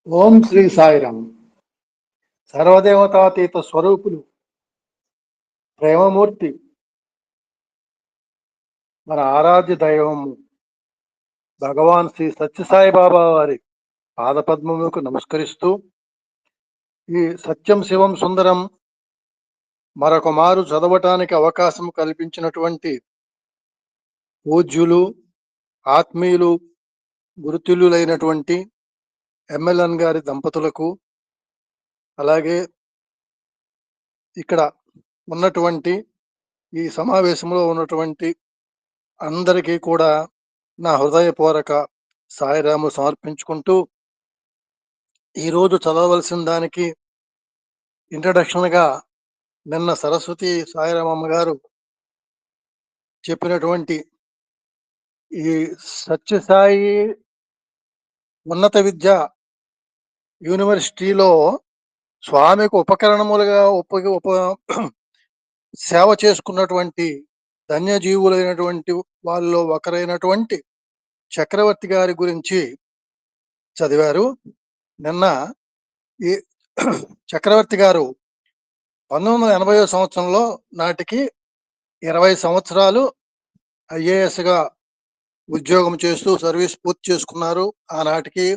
ఓం శ్రీ సాయిరామ్. సర్వదేవతాతీత స్వరూపులు, ప్రేమమూర్తి, మన ఆరాధ్య దైవము భగవాన్ శ్రీ సత్యసాయి బాబా వారి పాదపద్మములకు నమస్కరిస్తూ, ఈ సత్యం శివం సుందరం మరొక మారు చదవటానికి అవకాశం కల్పించినటువంటి పూజ్యులు, ఆత్మీయులు, గురుతుల్యులైనటువంటి ఎమ్మెల్యన్ గారి దంపతులకు, అలాగే ఇక్కడ ఉన్నటువంటి ఈ సమావేశంలో ఉన్నటువంటి అందరికీ కూడా నా హృదయపూర్వక సాయిరాము సమర్పించుకుంటూ, ఈరోజు చదవవలసిన దానికి ఇంట్రడక్షన్గా నిన్న సరస్వతి సాయిరామమ్మ గారు చెప్పినటువంటి ఈ సత్యసాయి ఉన్నత విద్య యూనివర్సిటీలో స్వామికి ఉపకరణములుగా సేవ చేసుకున్నటువంటి ధన్యజీవులైనటువంటి వాళ్ళలో ఒకరైనటువంటి చక్రవర్తి గారి గురించి చదివారు. నిన్న ఈ చక్రవర్తి గారు 1980 సంవత్సరంలో నాటికి 20 సంవత్సరాలు ఐఏఎస్గా ఉద్యోగం చేస్తూ సర్వీస్ పూర్తి చేసుకున్నారు. ఆనాటికి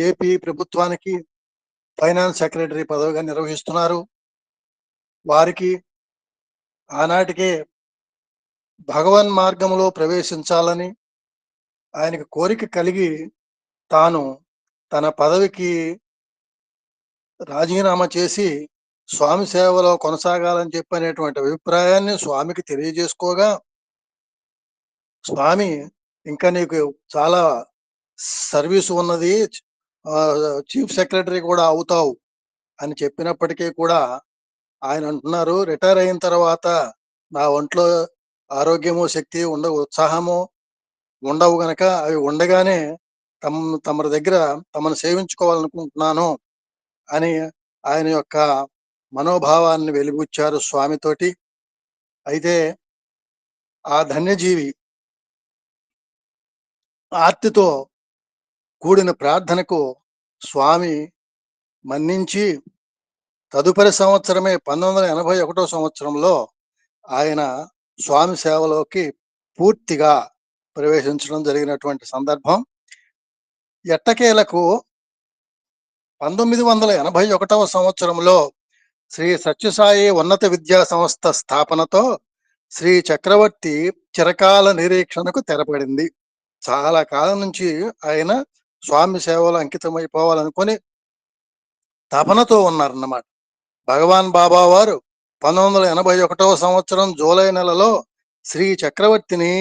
ఏపీ ప్రభుత్వానికి ఫైనాన్స్ సెక్రటరీ పదవిగా నిర్వహిస్తున్నారు. వారికి ఆనాటికే భగవన్ మార్గంలో ప్రవేశించాలని ఆయనకు కోరిక కలిగి తాను తన పదవికి రాజీనామా చేసి స్వామి సేవలో కొనసాగాలని చెప్పనేటువంటి అభిప్రాయాన్ని స్వామికి తెలియజేసుకోగా, స్వామి ఇంకా నీకు చాలా సర్వీసు ఉన్నది, చీఫ్ సెక్రటరీ కూడా అవుతావు అని చెప్పినప్పటికీ కూడా ఆయన అంటున్నారు, రిటైర్ అయిన తర్వాత నా ఒంట్లో ఆరోగ్యము, శక్తి ఉండవు, ఉత్సాహము ఉండవు గనక అవి ఉండగానే తమరి దగ్గర తమను సేవించుకోవాలనుకుంటున్నాను అని ఆయన యొక్క మనోభావాన్ని వెలిబుచ్చారు స్వామితోటి. అయితే ఆ ధన్యజీవి ఆర్తితో కూడిన ప్రార్థనకు స్వామి మన్నించి తదుపరి సంవత్సరమే 1981 సంవత్సరంలో ఆయన స్వామి సేవలోకి పూర్తిగా ప్రవేశించడం జరిగినటువంటి సందర్భం. ఎట్టకేలకు 1981 సంవత్సరంలో శ్రీ సత్యసాయి ఉన్నత విద్యా సంస్థ స్థాపనతో శ్రీ చక్రవర్తి చిరకాల నిరీక్షణకు తెరపడింది. చాలా కాలం నుంచి ఆయన స్వామి సేవలో అంకితమైపోవాలనుకొని తపనతో ఉన్నారన్నమాట. భగవాన్ బాబా వారు 1981 సంవత్సరం జూలై నెలలో శ్రీ చక్రవర్తిని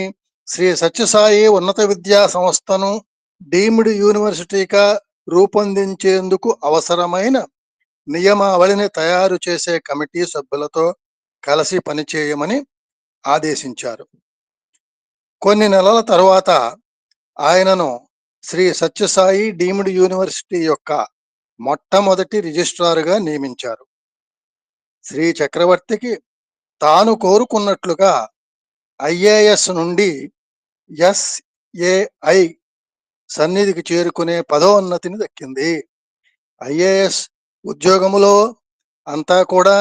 శ్రీ సత్యసాయి ఉన్నత విద్యా సంస్థను డీమ్డ్ యూనివర్సిటీగా రూపొందించేందుకు అవసరమైన నియమావళిని తయారు చేసే కమిటీ సభ్యులతో కలిసి పనిచేయమని ఆదేశించారు. కొన్ని నెలల తరువాత ఆయనను శ్రీ సత్యసాయి డీమ్డ్ యూనివర్సిటీ యొక్క మొట్టమొదటి రిజిస్ట్రారుగా నియమించారు. శ్రీ చక్రవర్తికి తాను కోరుకున్నట్లుగా ఐఏఎస్ నుండి ఎస్ఏఐ సన్నిధికి చేరుకునే పదోన్నతిని దక్కింది. ఐఏఎస్ ఉద్యోగములో అంతా కూడా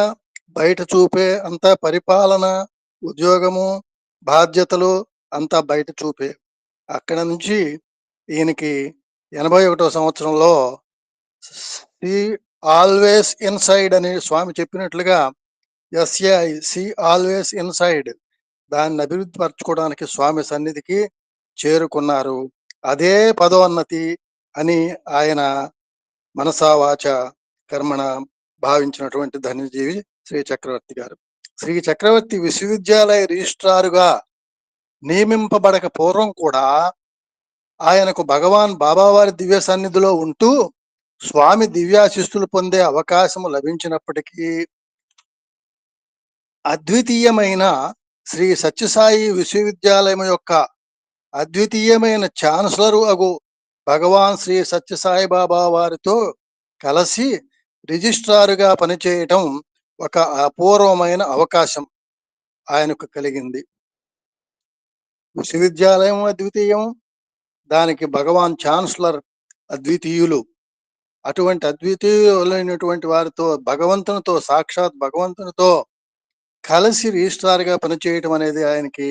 బయట చూపే, అంతా పరిపాలన ఉద్యోగము, బాధ్యతలు అంతా బయట చూపే. అక్కడ నుంచి ఈయనకి 81 సంవత్సరంలో సి ఆల్వేస్ ఇన్సైడ్ అని స్వామి చెప్పినట్లుగా ఎస్ఏఐ సి ఆల్వేస్ ఇన్సైడ్ దాన్ని అభివృద్ధి పరచుకోవడానికి స్వామి సన్నిధికి చేరుకున్నారు. అదే పదోన్నతి అని ఆయన మనసా వాచ కర్మణ భావించినటువంటి ధన్యజీవి శ్రీ చక్రవర్తి గారు. శ్రీ చక్రవర్తి విశ్వవిద్యాలయ రిజిస్ట్రారుగా నియమింపబడక పూర్వం కూడా ఆయనకు భగవాన్ బాబావారి దివ్య సన్నిధిలో ఉంటూ స్వామి దివ్యాశిస్తులు పొందే అవకాశం లభించినప్పటికీ అద్వితీయమైన శ్రీ సత్యసాయి విశ్వవిద్యాలయం యొక్క అద్వితీయమైన ఛాన్సలర్ అగు భగవాన్ శ్రీ సత్యసాయి బాబా వారితో కలిసి రిజిస్ట్రారుగా పనిచేయటం ఒక అపూర్వమైన అవకాశం ఆయనకు కలిగింది. విశ్వవిద్యాలయం అద్వితీయం, దానికి భగవాన్ ఛాన్సలర్ అద్వితీయులు. అటువంటి అద్వితీయులైనటువంటి వారితో భగవంతునితో సాక్షాత్ భగవంతునితో కలిసి రిజిస్ట్రార్‌గా పనిచేయటం అనేది ఆయనకి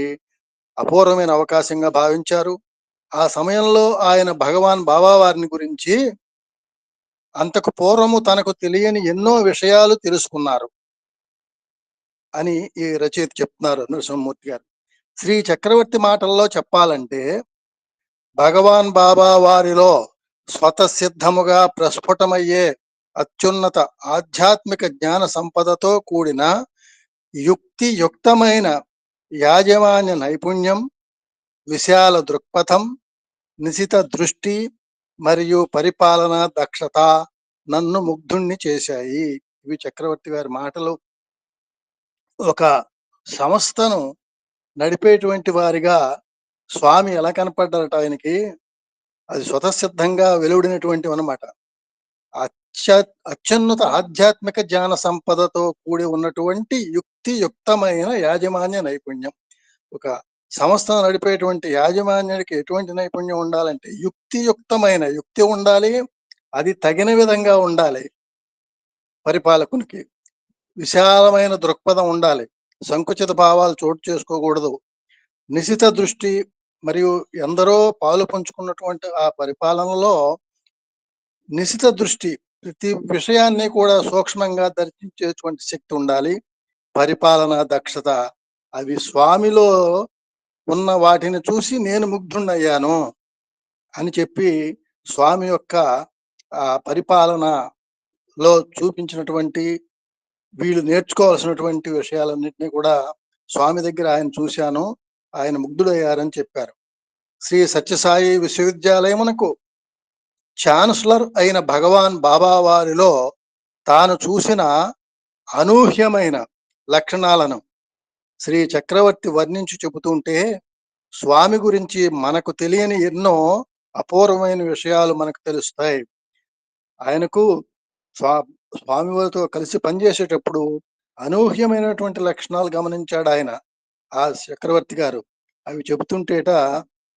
అపూర్వమైన అవకాశంగా భావించారు. ఆ సమయంలో ఆయన భగవాన్ బాబా వారిని గురించి అంతకు పూర్వము తనకు తెలియని ఎన్నో విషయాలు తెలుసుకున్నారు అని ఈ రచయిత చెప్తున్నారు నరసింహమూర్తి గారు. శ్రీ చక్రవర్తి మాటల్లో చెప్పాలంటే భగవాన్ బాబా వారిలో స్వతసిద్ధముగా ప్రస్ఫుటమయ్యే అత్యున్నత ఆధ్యాత్మిక జ్ఞాన సంపదతో కూడిన యుక్తియుక్తమైన యాజమాన్య నైపుణ్యం, విశాల దృక్పథం, నిశిత దృష్టి మరియు పరిపాలనా దక్షత నన్ను ముగ్ధుణ్ణి చేశాయి. ఇవి చక్రవర్తి గారి మాటలు. ఒక సంస్థను నడిపేటువంటి వారిగా స్వామి ఎలా కనపడ్డారట ఆయనకి, అది స్వతసిద్ధంగా వెలువడినటువంటివన్నమాట. అత్య అత్యున్నత ఆధ్యాత్మిక జ్ఞాన సంపదతో కూడి ఉన్నటువంటి యుక్తియుక్తమైన యాజమాన్య నైపుణ్యం. ఒక సంస్థను నడిపేటువంటి యాజమాన్యుడికి ఎటువంటి నైపుణ్యం ఉండాలంటే యుక్తియుక్తమైన యుక్తి ఉండాలి. అది తగిన విధంగా ఉండాలి. పరిపాలకునికి విశాలమైన దృక్పథం ఉండాలి. సంకుచిత భావాలు చోటు చేసుకోకూడదు. నిశిత దృష్టి మరియు ఎందరో పాలు పంచుకున్నటువంటి ఆ పరిపాలనలో నిశిత దృష్టి, ప్రతి విషయాన్ని కూడా సూక్ష్మంగా దర్శించేటువంటి శక్తి ఉండాలి. పరిపాలనా దక్షత, అవి స్వామిలో ఉన్న వాటిని చూసి నేను ముగ్ధుణ్ణయ్యాను అని చెప్పి స్వామి యొక్క పరిపాలనలో చూపించినటువంటి వీళ్ళు నేర్చుకోవాల్సినటువంటి విషయాలన్నింటినీ కూడా స్వామి దగ్గర ఆయన చూశాను, ఆయన ముగ్ధుడయ్యారని చెప్పారు. శ్రీ సత్యసాయి విశ్వవిద్యాలయమునకు ఛాన్సలర్ అయిన భగవాన్ బాబా వారిలో తాను చూసిన అనూహ్యమైన లక్షణాలను శ్రీ చక్రవర్తి వర్ణించి చెబుతుంటే స్వామి గురించి మనకు తెలియని ఎన్నో అపూర్వమైన విషయాలు మనకు తెలుస్తాయి. ఆయనకు స్వామివారితో కలిసి పనిచేసేటప్పుడు అనూహ్యమైనటువంటి లక్షణాలు గమనించాడు ఆయన, ఆ చక్రవర్తి గారు. అవి చెబుతుంటేట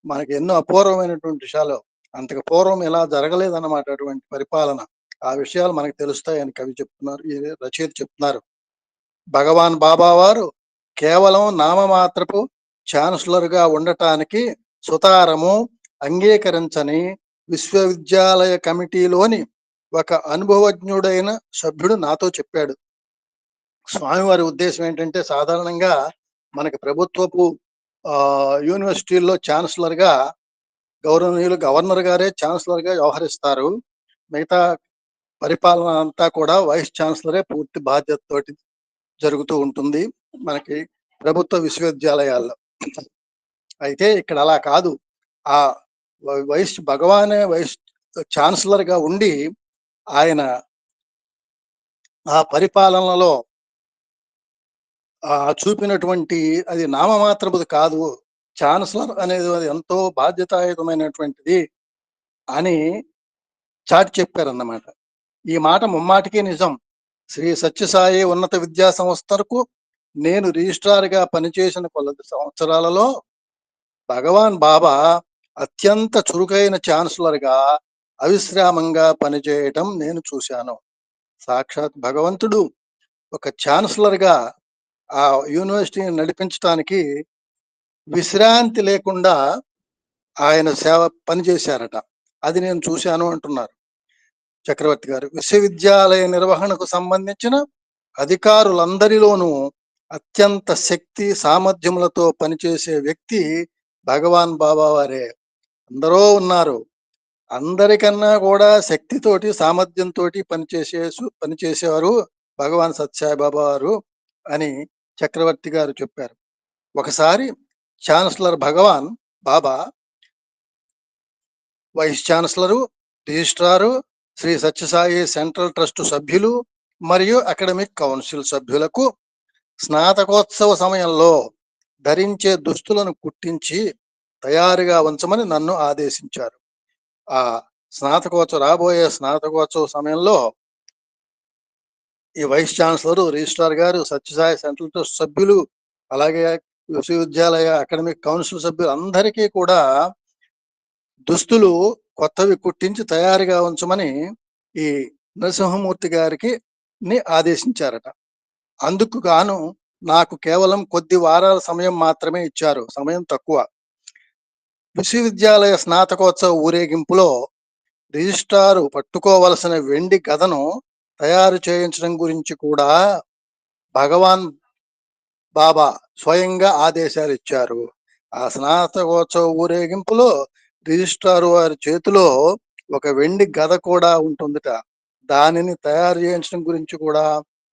మనకి ఎన్నో అపూర్వమైనటువంటి విషయాలు, అంతకు పూర్వం ఇలా జరగలేదన్నమాట అటువంటి పరిపాలన. ఆ విషయాలు మనకు తెలుస్తాయని కవి చెప్తున్నారు, ఈ రచయిత చెప్తున్నారు. భగవాన్ బాబా వారు కేవలం నామమాత్రపు ఛాన్సలర్గా ఉండటానికి సుతారము అంగీకరించని విశ్వవిద్యాలయ కమిటీలోని ఒక అనుభవజ్ఞుడైన సభ్యుడు నాతో చెప్పాడు. స్వామివారి ఉద్దేశం ఏంటంటే సాధారణంగా మనకి ప్రభుత్వపు యూనివర్సిటీల్లో ఛాన్సలర్గా గౌరవనీయులు గవర్నర్ గారే ఛాన్సలర్గా వ్యవహరిస్తారు. మిగతా పరిపాలన అంతా కూడా వైస్ ఛాన్సలరే పూర్తి బాధ్యతతోటి జరుగుతూ ఉంటుంది మనకి ప్రభుత్వ విశ్వవిద్యాలయాల్లో. అయితే ఇక్కడ అలా కాదు. ఆ భగవానే వైస్ ఛాన్సలర్గా ఉండి ఆయన ఆ పరిపాలనలో చూపినటువంటి అది నామమాత్రపుది కాదు, ఛాన్సలర్ అనేది అది ఎంతో బాధ్యతాయుతమైనటువంటిది అని చాటి చెప్పారన్నమాట. ఈ మాట ముమ్మాటికి నిజం. శ్రీ సత్యసాయి ఉన్నత విద్యా సంస్థలకు నేను రిజిస్ట్రార్గా పనిచేసిన కొలది సంవత్సరాలలో భగవాన్ బాబా అత్యంత చురుకైన ఛాన్సలర్గా అవిశ్రామంగా పనిచేయటం నేను చూశాను. సాక్షాత్ భగవంతుడు ఒక ఛాన్సలర్గా ఆ యూనివర్సిటీని నడిపించడానికి విశ్రాంతి లేకుండా ఆయన సేవ పనిచేశారట. అది నేను చూశాను అంటున్నారు చక్రవర్తి గారు. విశ్వవిద్యాలయ నిర్వహణకు సంబంధించిన అధికారులందరిలోనూ అత్యంత శక్తి సామర్థ్యములతో పనిచేసే వ్యక్తి భగవాన్ బాబా వారే. అందరూ ఉన్నారు, అందరికన్నా కూడా శక్తితోటి సామర్థ్యంతో పనిచేసేవారు భగవాన్ సత్యసాయి బాబా వారు అని చక్రవర్తి గారు చెప్పారు. ఒకసారి chancellor Bhagwan Baba vice chancellor, registrar, Shri Sathya Sai central trust సభ్యులు మరియు అకాడమిక్ కౌన్సిల్ సభ్యులకు స్నాతకోత్సవ సమయంలో ధరించే దుస్తులను కుట్టించి తయారుగా ఉంచమని నన్ను ఆదేశించారు. ఆ రాబోయే స్నాతకోత్సవ సమయంలో ఈ వైస్ ఛాన్సలర్, రిజిస్ట్రార్ గారు, సత్యసాయి సెంట్రల్ ట్రస్ట్ సభ్యులు, అలాగే విశ్వవిద్యాలయ అకాడమిక్ కౌన్సిల్ సభ్యులు అందరికీ కూడా దుస్తులు కొత్తవి కుట్టించి తయారుగా ఉంచమని ఈ నరసింహమూర్తి గారికి ఆదేశించారట. అందుకు గాను నాకు కేవలం కొద్ది వారాల సమయం మాత్రమే ఇచ్చారు. సమయం తక్కువ. విశ్వవిద్యాలయ స్నాతకోత్సవ ఊరేగింపులో రిజిస్ట్రారు పట్టుకోవలసిన వెండి గదను తయారు చేయించడం గురించి కూడా భగవాన్ బాబా స్వయంగా ఆదేశాలిచ్చారు. ఆ స్నాతకోత్సవ ఊరేగింపులో రిజిస్ట్రారు వారి చేతిలో ఒక వెండి గద కూడా ఉంటుందట. దానిని తయారు చేయించడం గురించి కూడా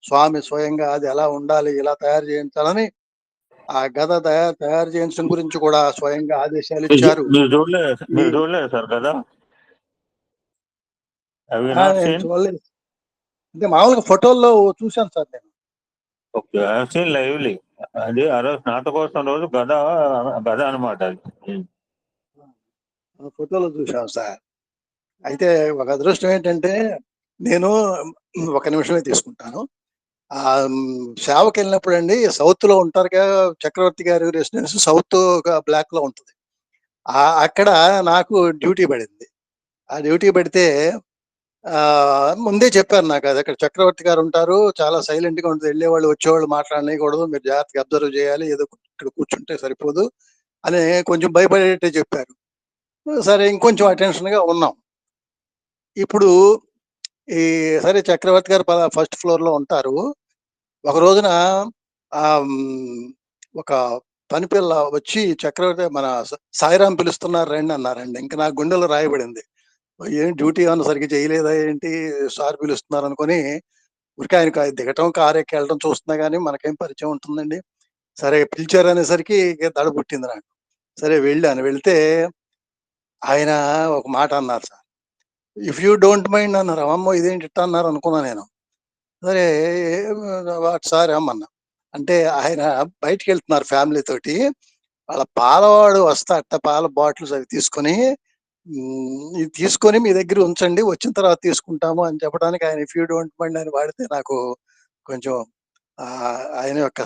స్వామి స్వయంగా అది ఎలా ఉండాలి, ఇలా తయారు చేయించాలని ఆ గద తయారు చేయించడం గురించి కూడా స్వయంగా ఆదేశాలిచ్చారు. ఈ మీరు చూడలేదు సార్ కదా? నేను చూడలేదు. అంటే మామూలుగా ఫోటోల్లో చూశాను సార్ నేను. Okay, seen lively. అది ఆ రోజు స్నాతకోత్సవం రోజు గద అనమాట అది. ఫోటోలో చూశాను సార్. అయితే ఒక అదృష్టం ఏంటంటే నేను ఒక నిమిషమే తీసుకుంటాను. సేవకి వెళ్ళినప్పుడు అండి సౌత్ లో ఉంటారుగా, చక్రవర్తి గారి రెసిడెన్స్ సౌత్ బ్లాక్ లో ఉంటుంది. అక్కడ నాకు డ్యూటీ పడింది. ఆ డ్యూటీ పడితే ముందే చెప్పారు నాకు, అది అక్కడ చక్రవర్తి గారు ఉంటారు, చాలా సైలెంట్ గా ఉంటుంది, వెళ్ళేవాళ్ళు వచ్చేవాళ్ళు మాట్లాడనేయకూడదు, మీరు జాగ్రత్తగా అబ్జర్వ్ చేయాలి, ఏదో ఇక్కడ కూర్చుంటే సరిపోదు అని కొంచెం భయపడేట్టే చెప్పారు. సరే ఇంకొంచెం అటెన్షన్ గా ఉన్నాం. ఇప్పుడు ఈ సరే చక్రవర్తి గారు ఫస్ట్ ఫ్లోర్ లో ఉంటారు. ఒక రోజున ఒక పని పిల్ల వచ్చి చక్రవర్తి మన సాయిరాం పిలుస్తున్నారు రండి అన్నారండి. ఇంకా నా గుండెలో రాయబడింది. ఏం డ్యూటీ ఏమన్నా సరిగ్గా చేయలేదా ఏంటి, సార్ పిలుస్తున్నారు అనుకుని ఊరికే ఆయన దిగటం కారు ఎక్కి వెళ్ళడం చూస్తున్నా కానీ మనకేం పరిచయం ఉంటుందండి. సరే పిలిచారు అనేసరికి దడ పుట్టింది నాకు. సరే వెళ్ళాను. వెళ్తే ఆయన ఒక మాట అన్నారు sir, if you don't mind అన్నారు. అమ్మో ఇదేంటి ఇట్టా అన్నారు అనుకున్నా నేను. సరే వాట్ సార్ అమ్మన్నా అంటే ఆయన బయటికి వెళ్తున్నారు ఫ్యామిలీ తోటి. వాళ్ళ పాలవాడు వస్తా అట్ట పాల బాటిల్స్ అవి తీసుకొని ఇది తీసుకొని మీ దగ్గర ఉంచండి, వచ్చిన తర్వాత తీసుకుంటాము అని చెప్పడానికి ఆయన ఇఫ్ యూ డోంట్ మైండ్ అని వాడితే నాకు కొంచెం ఆయన యొక్క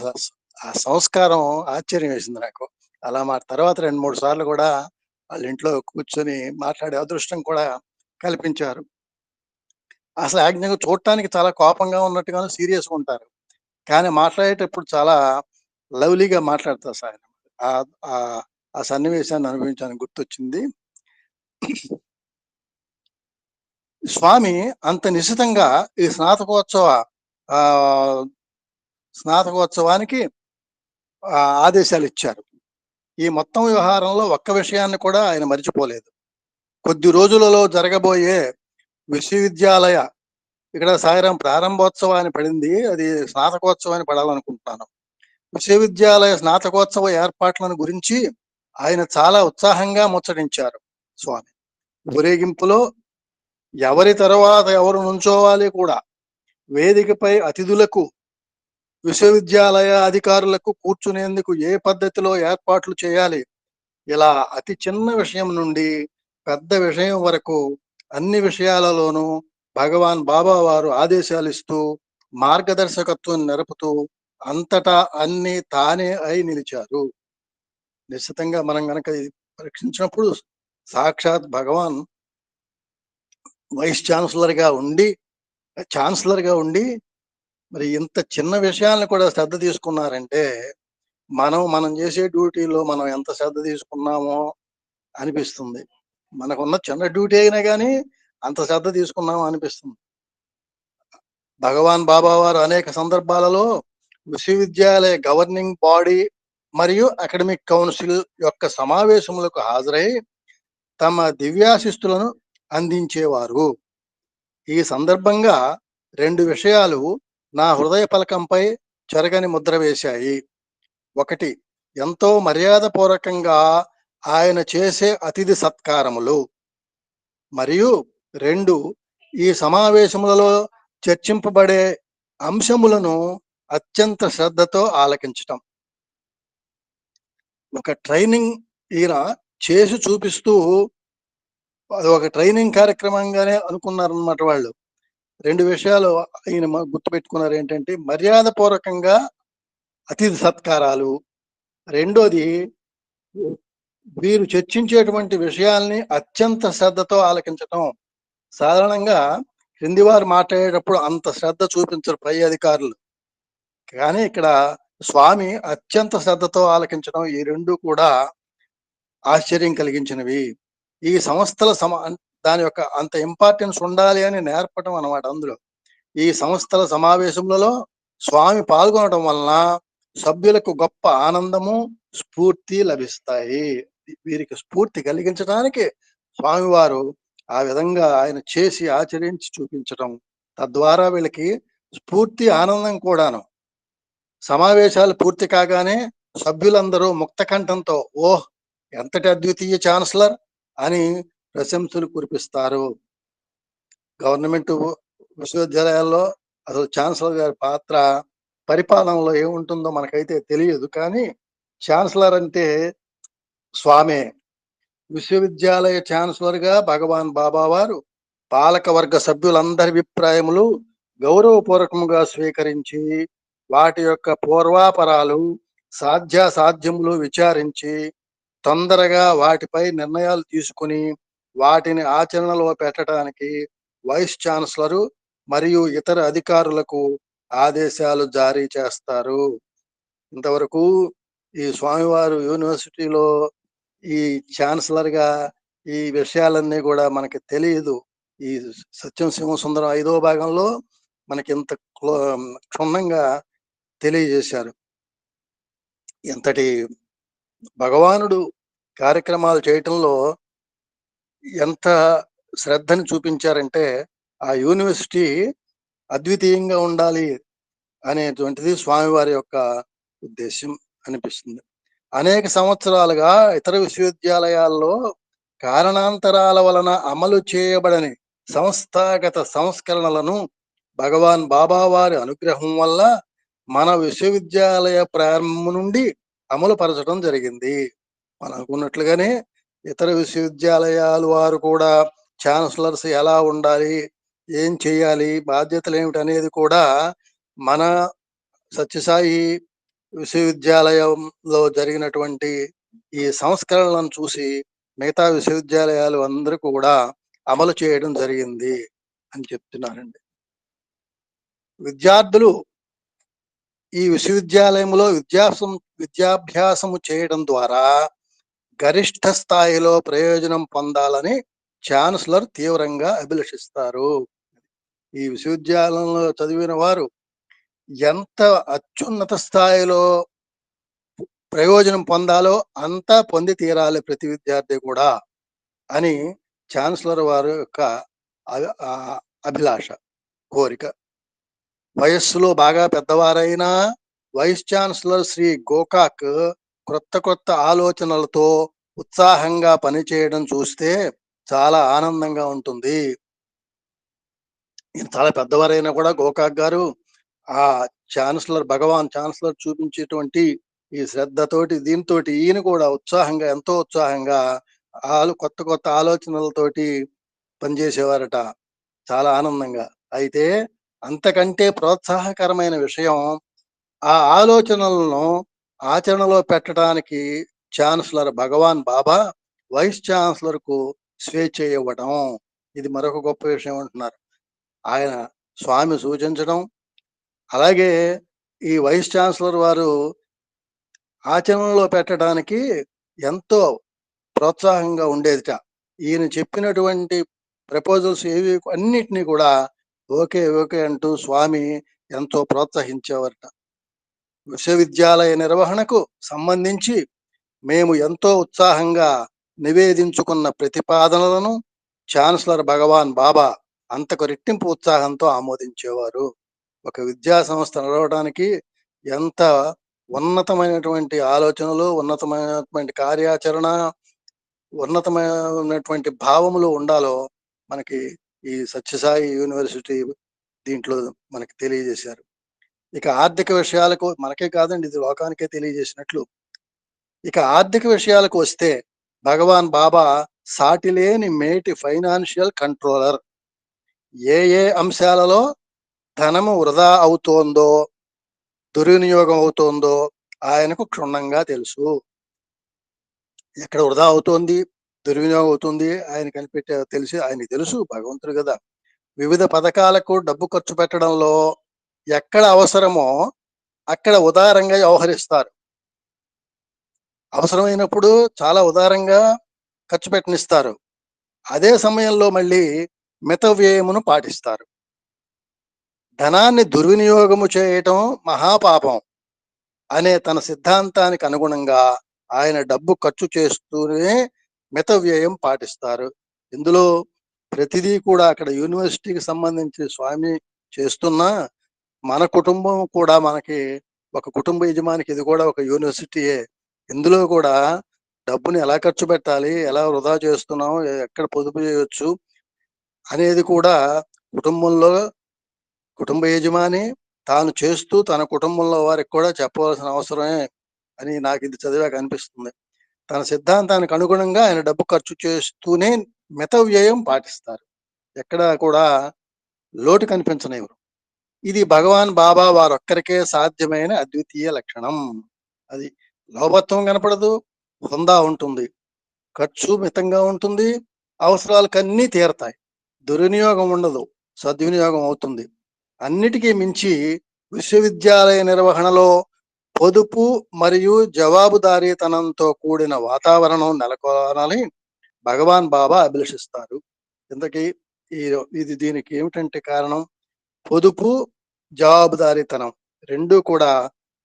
ఆ సంస్కారం ఆశ్చర్యం వేసింది నాకు. అలా మా తర్వాత 2-3 సార్లు కూడా వాళ్ళ ఇంట్లో కూర్చొని మాట్లాడే అదృష్టం కూడా కల్పించారు. అసలు యాజ్ఞంగా చూడటానికి చాలా కోపంగా ఉన్నట్టుగాను సీరియస్గా ఉంటారు, కానీ మాట్లాడేటప్పుడు చాలా లవ్లీగా మాట్లాడతారు సార్. ఆ సన్నివేశాన్ని అనుభవించాను, గుర్తొచ్చింది. స్వామి అంత నిశితంగా ఈ స్నాతకోత్సవానికి ఆదేశాలు ఇచ్చారు. ఈ మొత్తం వ్యవహారంలో ఒక్క విషయాన్ని కూడా ఆయన మర్చిపోలేదు. కొద్ది రోజులలో జరగబోయే విశ్వవిద్యాలయ, ఇక్కడ సాయిరాం ప్రారంభోత్సవాన్ని పడింది, అది స్నాతకోత్సవాన్ని పడాలనుకుంటున్నాను. విశ్వవిద్యాలయ స్నాతకోత్సవ ఏర్పాట్లను గురించి ఆయన చాలా ఉత్సాహంగా ముచ్చటించారు. స్వామి ఊరేగింపులో ఎవరి తర్వాత ఎవరు నుంచోవాలి కూడా, వేదికపై అతిథులకు, విశ్వవిద్యాలయ అధికారులకు కూర్చునేందుకు ఏ పద్ధతిలో ఏర్పాట్లు చేయాలి, ఇలా అతి చిన్న విషయం నుండి పెద్ద విషయం వరకు అన్ని విషయాలలోనూ భగవాన్ బాబా వారు ఆదేశాలు ఇస్తూ మార్గదర్శకత్వం నెరపుతూ అంతటా అన్ని తానే అయి నిలిచారు. నిశ్చితంగా మనం గనక పరీక్షించినప్పుడు సాక్షాత్ భగవాన్ వైస్ ఛాన్సలర్ గా ఉండి మరి ఇంత చిన్న విషయాలను కూడా శ్రద్ధ తీసుకున్నారంటే మనం చేసే డ్యూటీలో మనం ఎంత శ్రద్ధ తీసుకున్నామో అనిపిస్తుంది. మనకున్న చిన్న డ్యూటీ అయినా కానీ అంత శ్రద్ధ తీసుకున్నామో అనిపిస్తుంది. భగవాన్ బాబా వారు అనేక సందర్భాలలో విశ్వవిద్యాలయ గవర్నింగ్ బాడీ మరియు అకాడమిక్ కౌన్సిల్ యొక్క సమావేశములకు హాజరై తమ దివ్యాశిస్తులను అందించేవారు. ఈ సందర్భంగా 2 విషయాలు నా హృదయ పలకంపై చెరగని ముద్ర వేశాయి. ఒకటి, ఎంతో మర్యాదపూర్వకంగా ఆయన చేసే అతిథి సత్కారములు. మరియు 2, ఈ సమావేశములలో చర్చింపబడే అంశములను అత్యంత శ్రద్ధతో ఆలకించటం. ఒక ట్రైనింగ్ ఈయన చేసి చూపిస్తూ అది ఒక ట్రైనింగ్ కార్యక్రమంగానే అనుకున్నారన్నమాట వాళ్ళు. 2 విషయాలు ఈయన గుర్తుపెట్టుకున్నారు. ఏంటంటే మర్యాద పూర్వకంగా అతిథి సత్కారాలు, రెండోది వీరు చర్చించేటువంటి విషయాల్ని అత్యంత శ్రద్ధతో ఆలకించటం. సాధారణంగా క్రింది వారు మాట్లాడేటప్పుడు అంత శ్రద్ధ చూపించరు పై అధికారులు. కానీ ఇక్కడ స్వామి అత్యంత శ్రద్ధతో ఆలకించడం ఈ 2 కూడా ఆశ్చర్యం కలిగించినవి. ఈ సంస్థల దాని యొక్క అంత ఇంపార్టెన్స్ ఉండాలి అని నేర్పటం అన్నమాట అందులో. ఈ సంస్థల సమావేశములలో స్వామి పాల్గొనడం వలన సభ్యులకు గొప్ప ఆనందము, స్ఫూర్తి లభిస్తాయి. వీరికి స్ఫూర్తి కలిగించడానికి స్వామివారు ఆ విధంగా ఆయన చేసి ఆచరించి చూపించటం. తద్వారా వీళ్ళకి స్ఫూర్తి, ఆనందం కూడాను. సమావేశాలు పూర్తి కాగానే సభ్యులందరూ ముక్త కంఠంతో ఓహ్! ఎంతటి అద్వితీయ ఛాన్సలర్ అని ప్రశంసలు కురిపిస్తారు. గవర్నమెంట్ విశ్వవిద్యాలయాల్లో అసలు ఛాన్సలర్ గారి పాత్ర పరిపాలనలో ఏముంటుందో మనకైతే తెలియదు. కానీ ఛాన్సలర్ అంటే స్వామే. విశ్వవిద్యాలయ ఛాన్సలర్ గా భగవాన్ బాబా వారు పాలక వర్గ సభ్యులందరి అభిప్రాయములు గౌరవపూర్వకముగా స్వీకరించి వాటి యొక్క పూర్వాపరాలు, సాధ్యాసాధ్యములు విచారించి తొందరగా వాటిపై నిర్ణయాలు తీసుకుని వాటిని ఆచరణలో పెట్టడానికి వైస్ ఛాన్సలరు మరియు ఇతర అధికారులకు ఆదేశాలు జారీ చేస్తారు. ఇంతవరకు ఈ స్వామివారు యూనివర్సిటీలో ఈ ఛాన్సలర్ గా ఈ విషయాలన్నీ కూడా మనకి తెలియదు. ఈ సత్యం సింహసుందరం 5వ భాగంలో మనకి ఇంత క్షుణ్ణంగా తెలియజేశారు. ఎంతటి భగవానుడు కార్యక్రమాలు చేయటంలో ఎంత శ్రద్ధని చూపించారంటే ఆ యూనివర్సిటీ అద్వితీయంగా ఉండాలి అనేటువంటిది స్వామివారి యొక్క ఉద్దేశం అనిపిస్తుంది. అనేక సంవత్సరాలుగా ఇతర విశ్వవిద్యాలయాల్లో కారణాంతరాల వలన అమలు చేయబడని సంస్థాగత సంస్కరణలను భగవాన్ బాబా వారి అనుగ్రహం వల్ల మన విశ్వవిద్యాలయ ప్రారంభం నుండి అమలు పరచడం జరిగింది. మనం అనుకున్నట్లుగానే ఇతర విశ్వవిద్యాలయాలు వారు కూడా ఛాన్సలర్స్ ఎలా ఉండాలి, ఏం చేయాలి, బాధ్యతలు ఏమిటి అనేది కూడా మన సత్యసాయి విశ్వవిద్యాలయంలో జరిగినటువంటి ఈ సంస్కరణలను చూసి మిగతా విశ్వవిద్యాలయాలు అందరూ కూడా అమలు చేయడం జరిగింది అని చెప్తున్నారండి. విద్యార్థులు ఈ విశ్వవిద్యాలయంలో విద్యాభ్యాసము చేయడం ద్వారా గరిష్ట స్థాయిలో ప్రయోజనం పొందాలని ఛాన్సలర్ తీవ్రంగా అభిలషిస్తారు. ఈ విశ్వవిద్యాలయంలో చదివిన వారు ఎంత అత్యున్నత స్థాయిలో ప్రయోజనం పొందాలో అంతా పొంది తీరాలి ప్రతి విద్యార్థి కూడా అని ఛాన్సలర్ వారి యొక్క అభిలాష, కోరిక. వయస్సులో బాగా పెద్దవారైనా వైస్ ఛాన్సలర్ శ్రీ గోకాక్ కొత్త ఆలోచనలతో ఉత్సాహంగా పనిచేయడం చూస్తే చాలా ఆనందంగా ఉంటుంది. చాలా పెద్దవారైనా కూడా గోకాక్ గారు ఆ భగవాన్ ఛాన్సలర్ చూపించేటువంటి ఈ శ్రద్ధతోటి దీంతో ఈయన కూడా ఉత్సాహంగా, ఎంతో ఉత్సాహంగా కొత్త ఆలోచనలతోటి పనిచేసేవారట, చాలా ఆనందంగా. అయితే అంతకంటే ప్రోత్సాహకరమైన విషయం ఆ ఆలోచనలను ఆచరణలో పెట్టడానికి chancellor Bhagwan Baba vice chancellor కు స్వేచ్ఛ ఇవ్వడం. ఇది మరొక గొప్ప విషయం అంటున్నారు. ఆయన స్వామి సూచించడం, అలాగే ఈ వైస్ ఛాన్సలర్ వారు ఆచరణలో పెట్టడానికి ఎంతో ప్రోత్సాహంగా ఉండేదిట. ఈయన చెప్పినటువంటి ప్రపోజల్స్ ఏవి అన్నిటినీ కూడా ఓకే అంటూ స్వామి ఎంతో ప్రోత్సహించేవారట. విశ్వవిద్యాలయ నిర్వహణకు సంబంధించి మేము ఎంతో ఉత్సాహంగా నివేదించుకున్న ప్రతిపాదనలను ఛాన్సలర్ భగవాన్ బాబా అంతకు రెట్టింపు ఉత్సాహంతో ఆమోదించేవారు. ఒక విద్యా సంస్థ నడవడానికి ఎంత ఉన్నతమైనటువంటి ఆలోచనలు, ఉన్నతమైనటువంటి కార్యాచరణ, ఉన్నతమైనటువంటి భావములు ఉండాలో మనకి ఈ సత్యసాయి యూనివర్సిటీ దీంట్లో మనకి తెలియజేశారు. ఇక ఆర్థిక విషయాలకు, మనకే కాదండి ఇది లోకానికే తెలియజేసినట్లు, ఇక ఆర్థిక విషయాలకు వస్తే భగవాన్ బాబా సాటిలేని మేటి ఫైనాన్షియల్ కంట్రోలర్. ఏ అంశాలలో ధనము వృధా అవుతోందో, దుర్వినియోగం అవుతోందో ఆయనకు క్షుణ్ణంగా తెలుసు. ఎక్కడ వృధా అవుతోంది, దుర్వినియోగం అవుతుంది ఆయన కనిపెట్టే ఆయనకి తెలుసు, భగవంతుడు కదా. వివిధ పథకాలకు డబ్బు ఖర్చు పెట్టడంలో ఎక్కడ అవసరమో అక్కడ ఉదారంగా వ్యవహరిస్తారు. అవసరమైనప్పుడు చాలా ఉదారంగా ఖర్చు పెట్టనిస్తారు. అదే సమయంలో మళ్ళీ మిత వ్యయమును పాటిస్తారు. ధనాన్ని దుర్వినియోగము చేయటం మహాపాపం అనే తన సిద్ధాంతానికి అనుగుణంగా ఆయన డబ్బు ఖర్చు చేస్తూనే మిత వ్యయం పాటిస్తారు. ఇందులో ప్రతిదీ కూడా అక్కడ యూనివర్సిటీకి సంబంధించి స్వామి చేస్తున్నా మన కుటుంబం కూడా మనకి ఒక కుటుంబ యజమానికి ఇది కూడా ఒక యూనివర్సిటీయే. ఇందులో కూడా డబ్బుని ఎలా ఖర్చు పెట్టాలి, ఎలా వృధా చేస్తున్నాం, ఎక్కడ పొదుపు చేయొచ్చు అనేది కూడా కుటుంబంలో కుటుంబ యజమాని తాను చేస్తూ తన కుటుంబంలో వారికి కూడా చెప్పవలసిన అవసరమే అని నాకు ఇది చదివాక అనిపిస్తుంది. తన సిద్ధాంతానికి అనుగుణంగా ఆయన డబ్బు ఖర్చు చేస్తూనే మిత వ్యయం పాటిస్తారు. ఎక్కడా కూడా లోటు కనిపించనివ్వరు. ఇది భగవాన్ బాబా వారొక్కరికే సాధ్యమైన అద్వితీయ లక్షణం. అది లోభత్వం కనపడదు, హుందా ఉంటుంది, ఖర్చు మితంగా ఉంటుంది, అవసరాలకన్నీ తీరతాయి, దుర్వినియోగం ఉండదు, సద్వినియోగం అవుతుంది. అన్నిటికీ మించి విశ్వవిద్యాలయ నిర్వహణలో పొదుపు మరియు జవాబుదారీతనంతో కూడిన వాతావరణం నెలకొనాలని భగవాన్ బాబా అభిలషిస్తారు. ఇంతకీ ఇది దీనికి ఏమిటంటే కారణం పొదుపు, జవాబుదారీతనం రెండూ కూడా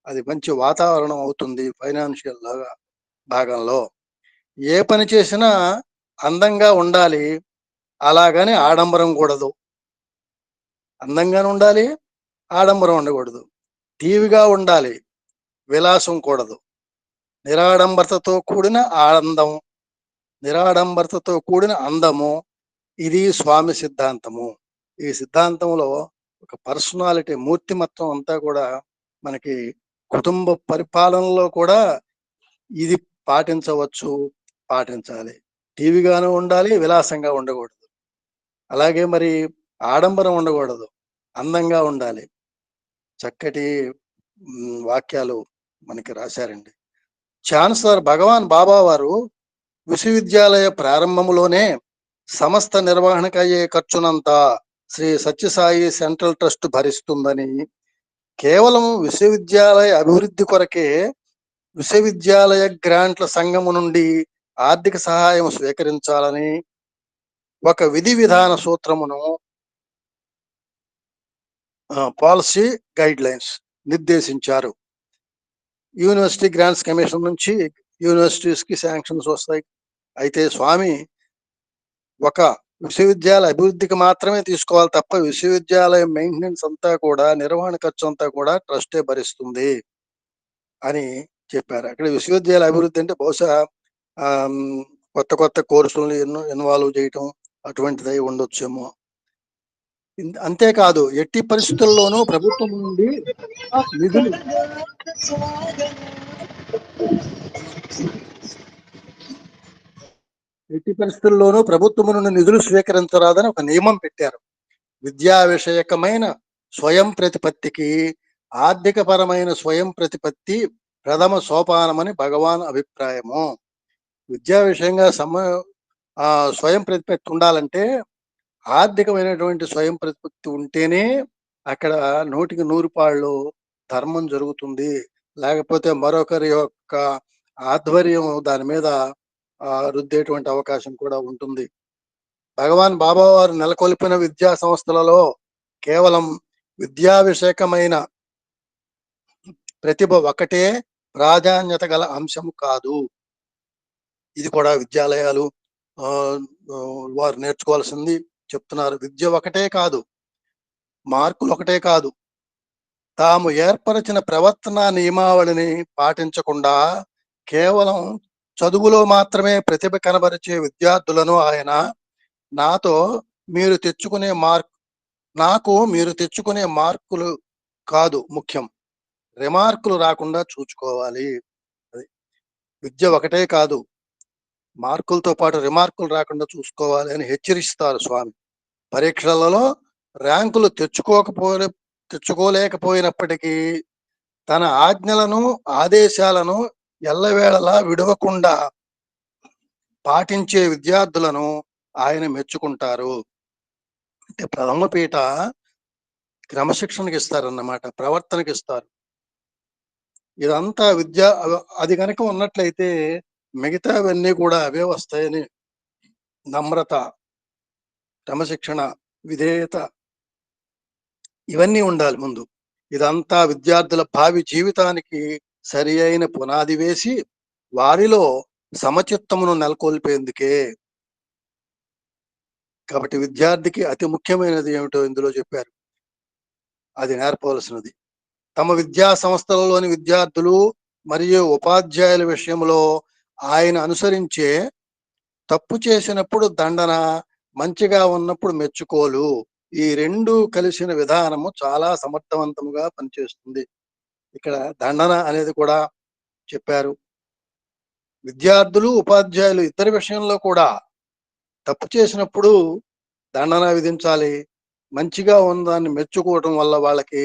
అది మంచి వాతావరణం అవుతుంది ఫైనాన్షియల్ భాగంలో. ఏ పని చేసినా అందంగా ఉండాలి, అలాగని ఆడంబరం కూడదు. అందంగానే ఉండాలి, ఆడంబరం ఉండకూడదు. టీవీగా ఉండాలి, విలాసం కూడదు. నిరాడంబరతతో కూడిన ఆనందం, నిరాడంబరతతో కూడిన అందము, ఇది స్వామి సిద్ధాంతము. ఈ సిద్ధాంతంలో ఒక పర్సనాలిటీ మూర్తిమత్వం అంతా కూడా మనకి కుటుంబ పరిపాలనలో కూడా ఇది పాటించవచ్చు, పాటించాలి. టీవీగాను ఉండాలి, విలాసంగా ఉండకూడదు. అలాగే మరి ఆడంబరం ఉండకూడదు, అందంగా ఉండాలి. చక్కటి వాక్యాలు మనకి రాశారండి. ఛాన్సలర్ భగవాన్ బాబా వారు విశ్వవిద్యాలయ ప్రారంభంలోనే సంస్థ నిర్వహణకయ్యే ఖర్చునంతా శ్రీ సత్యసాయి సెంట్రల్ ట్రస్ట్ భరిస్తుందని, కేవలం విశ్వవిద్యాలయ అభివృద్ధి కొరకే విశ్వవిద్యాలయ గ్రాంట్ల సంఘము నుండి ఆర్థిక సహాయం స్వీకరించాలని ఒక విధి విధాన సూత్రమును పాలసీ గైడ్ లైన్స్ నిర్దేశించారు. యూనివర్సిటీ గ్రాంట్స్ కమిషన్ నుంచి యూనివర్సిటీస్ కి శాంక్షన్స్ వస్తాయి. అయితే స్వామి ఒక విశ్వవిద్యాలయ అభివృద్ధికి మాత్రమే తీసుకోవాలి తప్ప విశ్వవిద్యాలయం మెయింటెనెన్స్ అంతా కూడా, నిర్వహణ ఖర్చు అంతా కూడా ట్రస్టే భరిస్తుంది అని చెప్పారు. అక్కడ విశ్వవిద్యాలయ అభివృద్ధి అంటే బహుశా కొత్త కొత్త కోర్సులను ఇన్వాల్వ్ చేయటం అటువంటిది ఉండొచ్చేమో. అంతేకాదు ఎట్టి పరిస్థితుల్లోనూ ప్రభుత్వం నుండి నిధులు స్వీకరించరాదని ఒక నియమం పెట్టారు. విద్యా విషయకమైన స్వయం ప్రతిపత్తికి ఆర్థిక పరమైన స్వయం ప్రతిపత్తి ప్రథమ సోపానమని భగవాన్ అభిప్రాయము. విద్యా విషయంగా స్వయం ప్రతిపత్తి ఉండాలంటే ఆర్థికమైనటువంటి స్వయం ప్రతిపత్తి ఉంటేనే అక్కడ 100కి 100 పాళ్ళు ధర్మం జరుగుతుంది. లేకపోతే మరొకరి యొక్క ఆధ్వర్యం దాని మీద రుద్దేటువంటి అవకాశం కూడా ఉంటుంది. భగవాన్ బాబా వారు నెలకొల్పిన విద్యా సంస్థలలో కేవలం విద్యా విషయకమైన ప్రతిభ ఒకటే ప్రాధాన్యత గల అంశం కాదు. ఇది కూడా విద్యాలయాలు వారు నేర్చుకోవాల్సింది చెప్తున్నారు. విద్య ఒకటే కాదు, మార్కులు ఒకటే కాదు, తాము ఏర్పరిచిన ప్రవర్తన నియమావళిని పాటించకుండా కేవలం చదువులో మాత్రమే ప్రతిభ కనబరిచే విద్యార్థులను ఆయన నాకు మీరు తెచ్చుకునే మార్కులు కాదు ముఖ్యం, రిమార్కులు రాకుండా చూసుకోవాలి. విద్య ఒకటే కాదు, మార్కులతో పాటు రిమార్కులు రాకుండా చూసుకోవాలి అని హెచ్చరిస్తారు స్వామి. పరీక్షలలో ర్యాంకులు తెచ్చుకోలేకపోయినప్పటికీ తన ఆజ్ఞలను, ఆదేశాలను ఎల్లవేళలా విడవకుండా పాటించే విద్యార్థులను ఆయన మెచ్చుకుంటారు. అంటే ప్రథమ పీట క్రమశిక్షణకి ఇస్తారన్నమాట, ప్రవర్తనకి ఇస్తారు. ఇదంతా అది కనుక ఉన్నట్లయితే మిగతావన్నీ కూడా అవే వస్తాయని నమ్రత, క్రమశిక్షణ, విధేయత ఇవన్నీ ఉండాలి ముందు. ఇదంతా విద్యార్థుల భావి జీవితానికి సరి అయిన పునాది వేసి వారిలో సమచిత్తమును నెలకొల్పేందుకే. కాబట్టి విద్యార్థికి అతి ముఖ్యమైనది ఏమిటో ఇందులో చెప్పారు, అది నేర్పవలసినది. తమ విద్యా సంస్థలలోని విద్యార్థులు మరియు ఉపాధ్యాయుల విషయంలో ఆయన అనుసరించే తప్పు చేసినప్పుడు దండన, మంచిగా ఉన్నప్పుడు మెచ్చుకోలు, ఈ రెండు కలిసిన విధానము చాలా సమర్థవంతంగా పనిచేస్తుంది. ఇక్కడ దండన అనేది కూడా చెప్పారు. విద్యార్థులు ఉపాధ్యాయులు ఇద్దరి విషయంలో కూడా తప్పు చేసినప్పుడు దండన విధించాలి, మంచిగా ఉన్నదాన్ని మెచ్చుకోవటం వల్ల వాళ్ళకి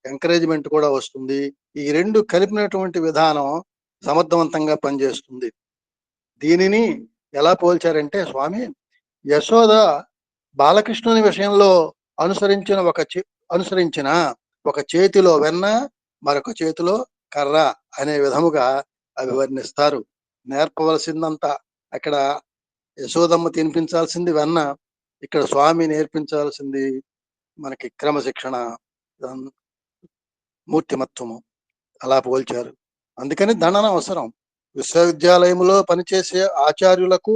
ఎంకరేజ్మెంట్ కూడా వస్తుంది. ఈ రెండు కలిపినటువంటి విధానం సమర్థవంతంగా పనిచేస్తుంది. దీనిని ఎలా పోల్చారంటే స్వామి, యశోద బాలకృష్ణుని విషయంలో అనుసరించిన ఒక చేతిలో వెన్న, మరొక చేతిలో కర్ర అనే విధముగా అవి వర్ణిస్తారు. నేర్పవలసిందంతా అక్కడ యశోదమ్మ తినిపించాల్సింది వెన్న, ఇక్కడ స్వామి నేర్పించాల్సింది మనకి క్రమశిక్షణ, మూర్తిమత్వము. అలా పోల్చారు. అందుకని దండన అవసరం. విశ్వవిద్యాలయంలో పనిచేసే ఆచార్యులకు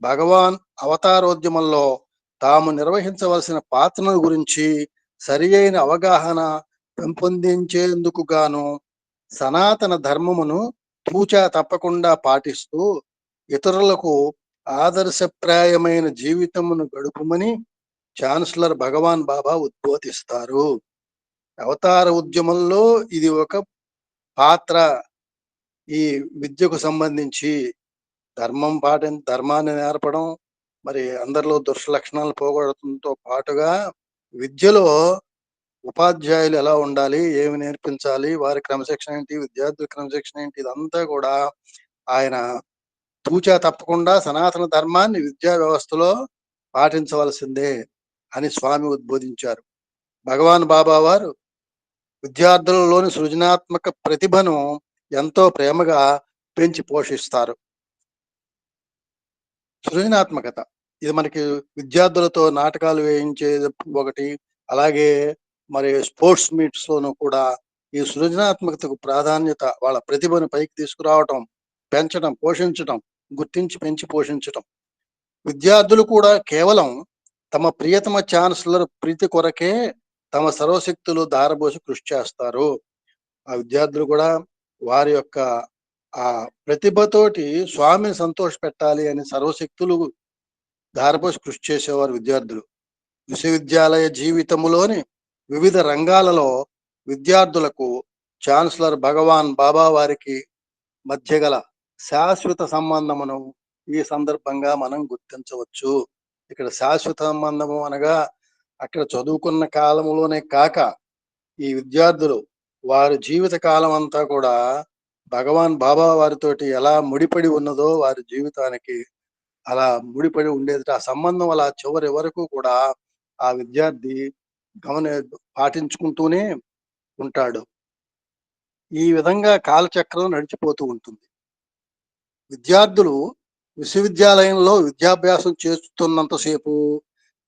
భగవాన్ అవతారోద్యమంలో తాము నిర్వహించవలసిన పాత్రను గురించి సరి అయిన అవగాహన పెంపొందించేందుకు గాను సనాతన ధర్మమును తూచా తప్పకుండా పాటిస్తూ ఇతరులకు ఆదర్శప్రాయమైన జీవితమును గడుపుమని ఛాన్సలర్ భగవాన్ బాబా ఉద్బోధిస్తారు. అవతార ఉద్యమంలో ఇది ఒక పాత్ర. ఈ విద్యకు సంబంధించి ధర్మాన్ని నేర్పడం, మరి అందరిలో దుష్ట లక్షణాలు పోగొడటంతో పాటుగా విద్యలో ఉపాధ్యాయులు ఎలా ఉండాలి, ఏమి నేర్పించాలి, వారి క్రమశిక్షణ ఏంటి, విద్యార్థుల క్రమశిక్షణ ఏంటి, ఇదంతా కూడా ఆయన తూచా తప్పకుండా సనాతన ధర్మాన్ని విద్యా వ్యవస్థలో పాటించవలసిందే అని స్వామి ఉద్బోధించారు. భగవాన్ బాబా వారు విద్యార్థులలోని సృజనాత్మక ప్రతిభను ఎంతో ప్రేమగా పెంచి పోషిస్తారు. సృజనాత్మకత ఇది మనకి విద్యార్థులతో నాటకాలు వేయించేది ఒకటి, అలాగే మరి స్పోర్ట్స్ మీట్స్ లోనూ కూడా ఈ సృజనాత్మకతకు ప్రాధాన్యత, వాళ్ళ ప్రతిభను పైకి తీసుకురావటం, పెంచడం, పోషించటం, గుర్తించి పెంచి పోషించటం. విద్యార్థులు కూడా కేవలం తమ ప్రియతమ ఛాన్సలర్ ప్రీతి కొరకే తమ సర్వశక్తులు దారబోసి కృషి చేస్తారు. ఆ విద్యార్థులు కూడా వారి యొక్క ఆ ప్రతిభతోటి స్వామిని సంతోష పెట్టాలి అని సర్వశక్తులు ధారపోసి కృషి చేసేవారు విద్యార్థులు. విశ్వవిద్యాలయ జీవితంలోని వివిధ రంగాలలో విద్యార్థులకు ఛాన్సలర్ భగవాన్ బాబా వారికి మధ్య గల శాశ్వత సంబంధమును ఈ సందర్భంగా మనం గుర్తించవచ్చు. ఇక్కడ శాశ్వత సంబంధము అనగా అక్కడ చదువుకున్న కాలంలోనే కాక ఈ విద్యార్థులు వారి జీవిత కాలం అంతా కూడా భగవాన్ బాబా వారితోటి ఎలా ముడిపడి ఉన్నదో వారి జీవితానికి అలా ముడిపడి ఉండేది. ఆ సంబంధం అలా చివరి వరకు కూడా ఆ విద్యార్థి పాటించుకుంటూనే ఉంటాడు. ఈ విధంగా కాలచక్రం నడిచిపోతూ ఉంటుంది. విద్యార్థులు విశ్వవిద్యాలయంలో విద్యాభ్యాసం చేస్తున్నంతసేపు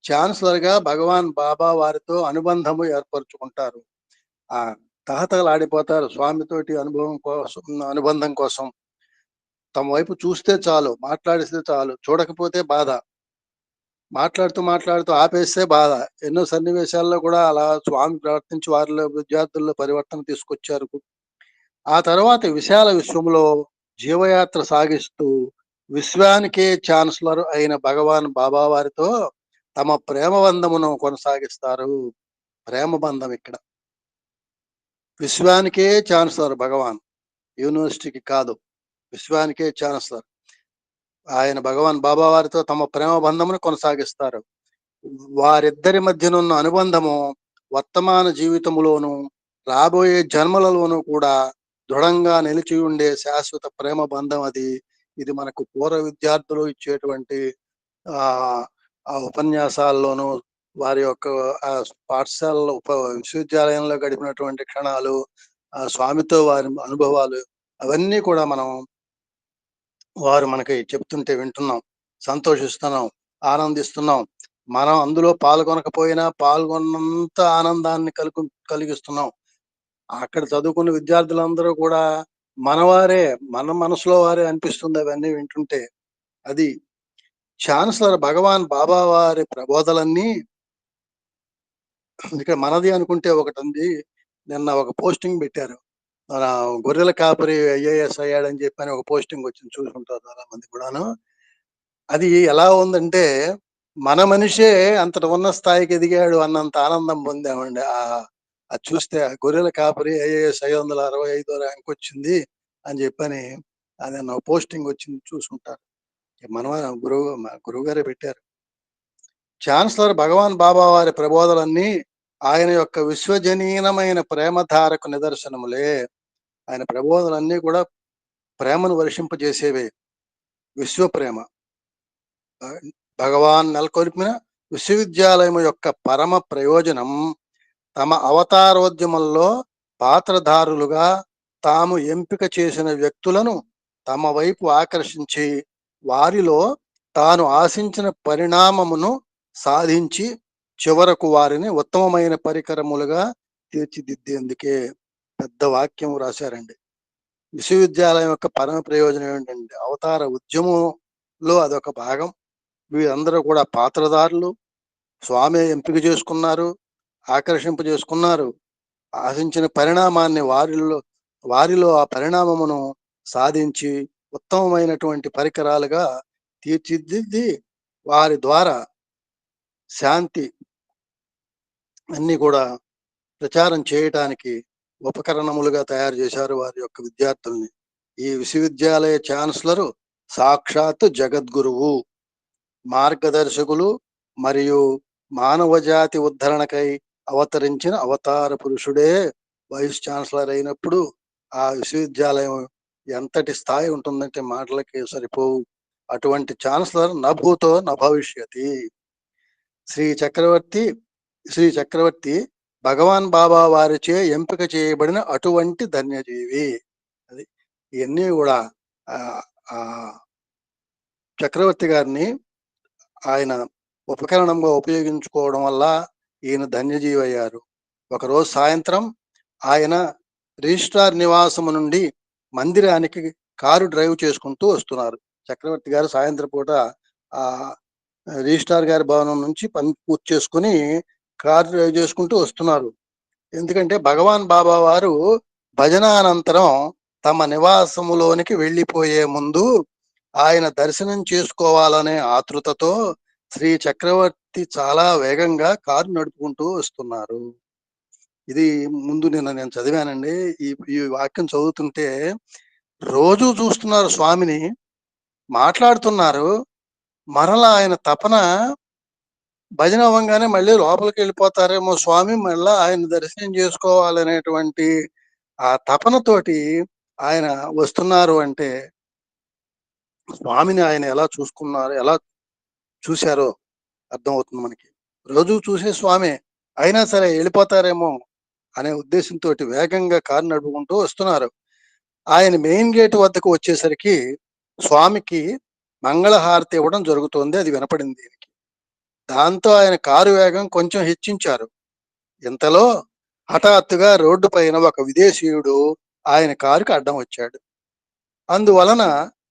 ఛాన్సలర్ గా భగవాన్ బాబా వారితో అనుబంధము ఏర్పరచుకుంటారు. ఆ తహతహలాడిపోతారు స్వామితోటి అనుబంధం కోసం. తమ వైపు చూస్తే చాలు, మాట్లాడిస్తే చాలు, చూడకపోతే బాధ, మాట్లాడుతూ ఆపేస్తే బాధ. ఎన్నో సన్నివేశాల్లో కూడా అలా స్వామి ప్రవర్తించి వారిలో విద్యార్థుల్లో పరివర్తన తీసుకొచ్చారు. ఆ తర్వాత విశాల విశ్వంలో జీవయాత్ర సాగిస్తూ విశ్వానికే ఛాన్సలర్ అయిన భగవాన్ బాబా వారితో తమ ప్రేమ బంధమును కొనసాగిస్తారు. ప్రేమ బంధం ఇక్కడ విశ్వానికే ఛాన్సలర్ భగవాన్, యూనివర్సిటీకి కాదు, విశ్వానికే ఛాన్సలర్ ఆయన భగవాన్ బాబా వారితో తమ ప్రేమ బంధమును కొనసాగిస్తారు. వారిద్దరి మధ్యనున్న అనుబంధము వర్తమాన జీవితంలోను రాబోయే జన్మలలోనూ కూడా దృఢంగా నిలిచి ఉండే శాశ్వత ప్రేమ బంధం అది. ఇది మనకు పూర్వ విద్యార్థులు ఇచ్చేటువంటి ఆ ఉపన్యాసాల్లోనూ వారి యొక్క పాఠశాలలో విశ్వవిద్యాలయంలో గడిపినటువంటి క్షణాలు, స్వామితో వారి అనుభవాలు అవన్నీ కూడా వారు మనకి చెప్తుంటే వింటున్నాం, సంతోషిస్తున్నాం, ఆనందిస్తున్నాం. మనం అందులో పాల్గొనకపోయినా పాల్గొన్నంత ఆనందాన్ని కలిగిస్తున్నాం. అక్కడ చదువుకున్న విద్యార్థులందరూ కూడా మనవారే, మన మనసులో వారే అనిపిస్తుంది అవన్నీ వింటుంటే. అది ఛాన్సలర్ భగవాన్ బాబా వారి ప్రబోధలన్నీ ఇక్కడ మనది అనుకుంటే ఒకటుంది. నిన్న ఒక పోస్టింగ్ పెట్టారు. మన గొర్రెల కాపరి ఐఏఎస్ అయ్యాడని చెప్పని ఒక పోస్టింగ్ వచ్చింది, చూసుంటారు చాలా మంది కూడాను. అది ఎలా ఉందంటే, మన మనిషే అంతటి ఉన్న స్థాయికి ఎదిగాడు అన్నంత ఆనందం పొందామండి. అది చూస్తే గొర్రెల కాపరి ఐఏఎస్ 565 ర్యాంక్ వచ్చింది అని చెప్పని అది పోస్టింగ్ వచ్చింది, చూసుంటారు. మన గురువు గారే పెట్టారు. ఛాన్సలర్ భగవాన్ బాబా వారి ప్రబోధలన్నీ ఆయన యొక్క విశ్వజనీనమైన ప్రేమధారకు నిదర్శనములే. ఆయన ప్రబోధలన్నీ కూడా ప్రేమను వర్షింపజేసేవే, విశ్వ ప్రేమ. భగవాన్ నెలకొల్పిన విశ్వవిద్యాలయం యొక్క పరమ ప్రయోజనం తమ అవతారోద్యమంలో పాత్రధారులుగా తాము ఎంపిక చేసిన వ్యక్తులను తమ వైపు ఆకర్షించి వారిలో తాను ఆశించిన పరిణామమును సాధించి చివరకు వారిని ఉత్తమమైన పరికరములుగా తీర్చిదిద్దేందుకే. పెద్ద వాక్యం రాశారండి. విశ్వవిద్యాలయం యొక్క పరమ ప్రయోజనం ఏంటంటే అవతార ఉద్యమంలో అదొక భాగం. వీరందరూ కూడా పాత్రదారులు, స్వామి ఎంపిక చేసుకున్నారు, ఆకర్షింపజేసుకున్నారు. ఆశించిన పరిణామాన్ని వారిలో ఆ పరిణామమును సాధించి ఉత్తమమైనటువంటి పరికరాలుగా తీర్చిదిద్ది వారి ద్వారా శాంతి అన్ని కూడా ప్రచారం చేయటానికి ఉపకరణములుగా తయారు చేశారు వారి యొక్క విద్యార్థుల్ని. ఈ విశ్వవిద్యాలయ ఛాన్సలరు సాక్షాత్తు జగద్గురువు, మార్గదర్శకులు మరియు మానవ జాతి ఉద్ధరణకై అవతరించిన అవతార పురుషుడే వైస్ ఛాన్సలర్ అయినప్పుడు ఆ విశ్వవిద్యాలయం ఎంతటి స్థాయి ఉంటుందంటే మాటలకి సరిపోవు. అటువంటి ఛాన్సలర్ నభూతో నభవిష్యతి. శ్రీ చక్రవర్తి భగవాన్ బాబా వారిచే ఎంపిక చేయబడిన అటువంటి ధన్యజీవి. అది ఇవన్నీ కూడా ఆ చక్రవర్తి గారిని ఆయన ఉపకరణంగా ఉపయోగించుకోవడం వల్ల ఈయన ధన్యజీవి అయ్యారు. ఒకరోజు సాయంత్రం ఆయన రిజిస్ట్రార్ నివాసము నుండి మందిరానికి కారు డ్రైవ్ చేసుకుంటూ వస్తున్నారు. చక్రవర్తి గారు సాయంత్రం పూట ఆ రిజిస్ట్రార్ గారి భవనం నుంచి పని పూర్తి చేసుకుని కారు డ్రైవ్ చేసుకుంటూ వస్తున్నారు. ఎందుకంటే భగవాన్ బాబా వారు భజనానంతరం తమ నివాసములోనికి వెళ్ళిపోయే ముందు ఆయన దర్శనం చేసుకోవాలనే ఆతృతతో శ్రీ చక్రవర్తి చాలా వేగంగా కారు నడుపుకుంటూ వస్తున్నారు. ఇది ముందు నేను చదివానండి. ఈ వాక్యం చదువుతుంటే రోజు చూస్తున్నారు స్వామిని, మాట్లాడుతున్నారు. మరలా ఆయన తపన భజన అవ్వంగానే మళ్ళీ లోపలికి వెళ్ళిపోతారేమో స్వామి, మళ్ళా ఆయన దర్శనం చేసుకోవాలనేటువంటి ఆ తపనతోటి ఆయన వస్తున్నారు. అంటే స్వామిని ఆయన ఎలా చూసుకున్నారు, ఎలా చూశారో అర్థమవుతుంది మనకి. రోజు చూసే స్వామి అయినా సరే వెళ్ళిపోతారేమో అనే ఉద్దేశంతో వేగంగా కారు నడుపుకుంటూ వస్తున్నారు. ఆయన మెయిన్ గేట్ వద్దకు వచ్చేసరికి స్వామికి మంగళహారతి ఇవ్వడం జరుగుతోంది. అది వినపడింది దీనికి. దాంతో ఆయన కారు వేగం కొంచెం హెచ్చించారు. ఇంతలో హఠాత్తుగా రోడ్డు పైన ఒక విదేశీయుడు ఆయన కారుకి అడ్డం వచ్చాడు. అందువలన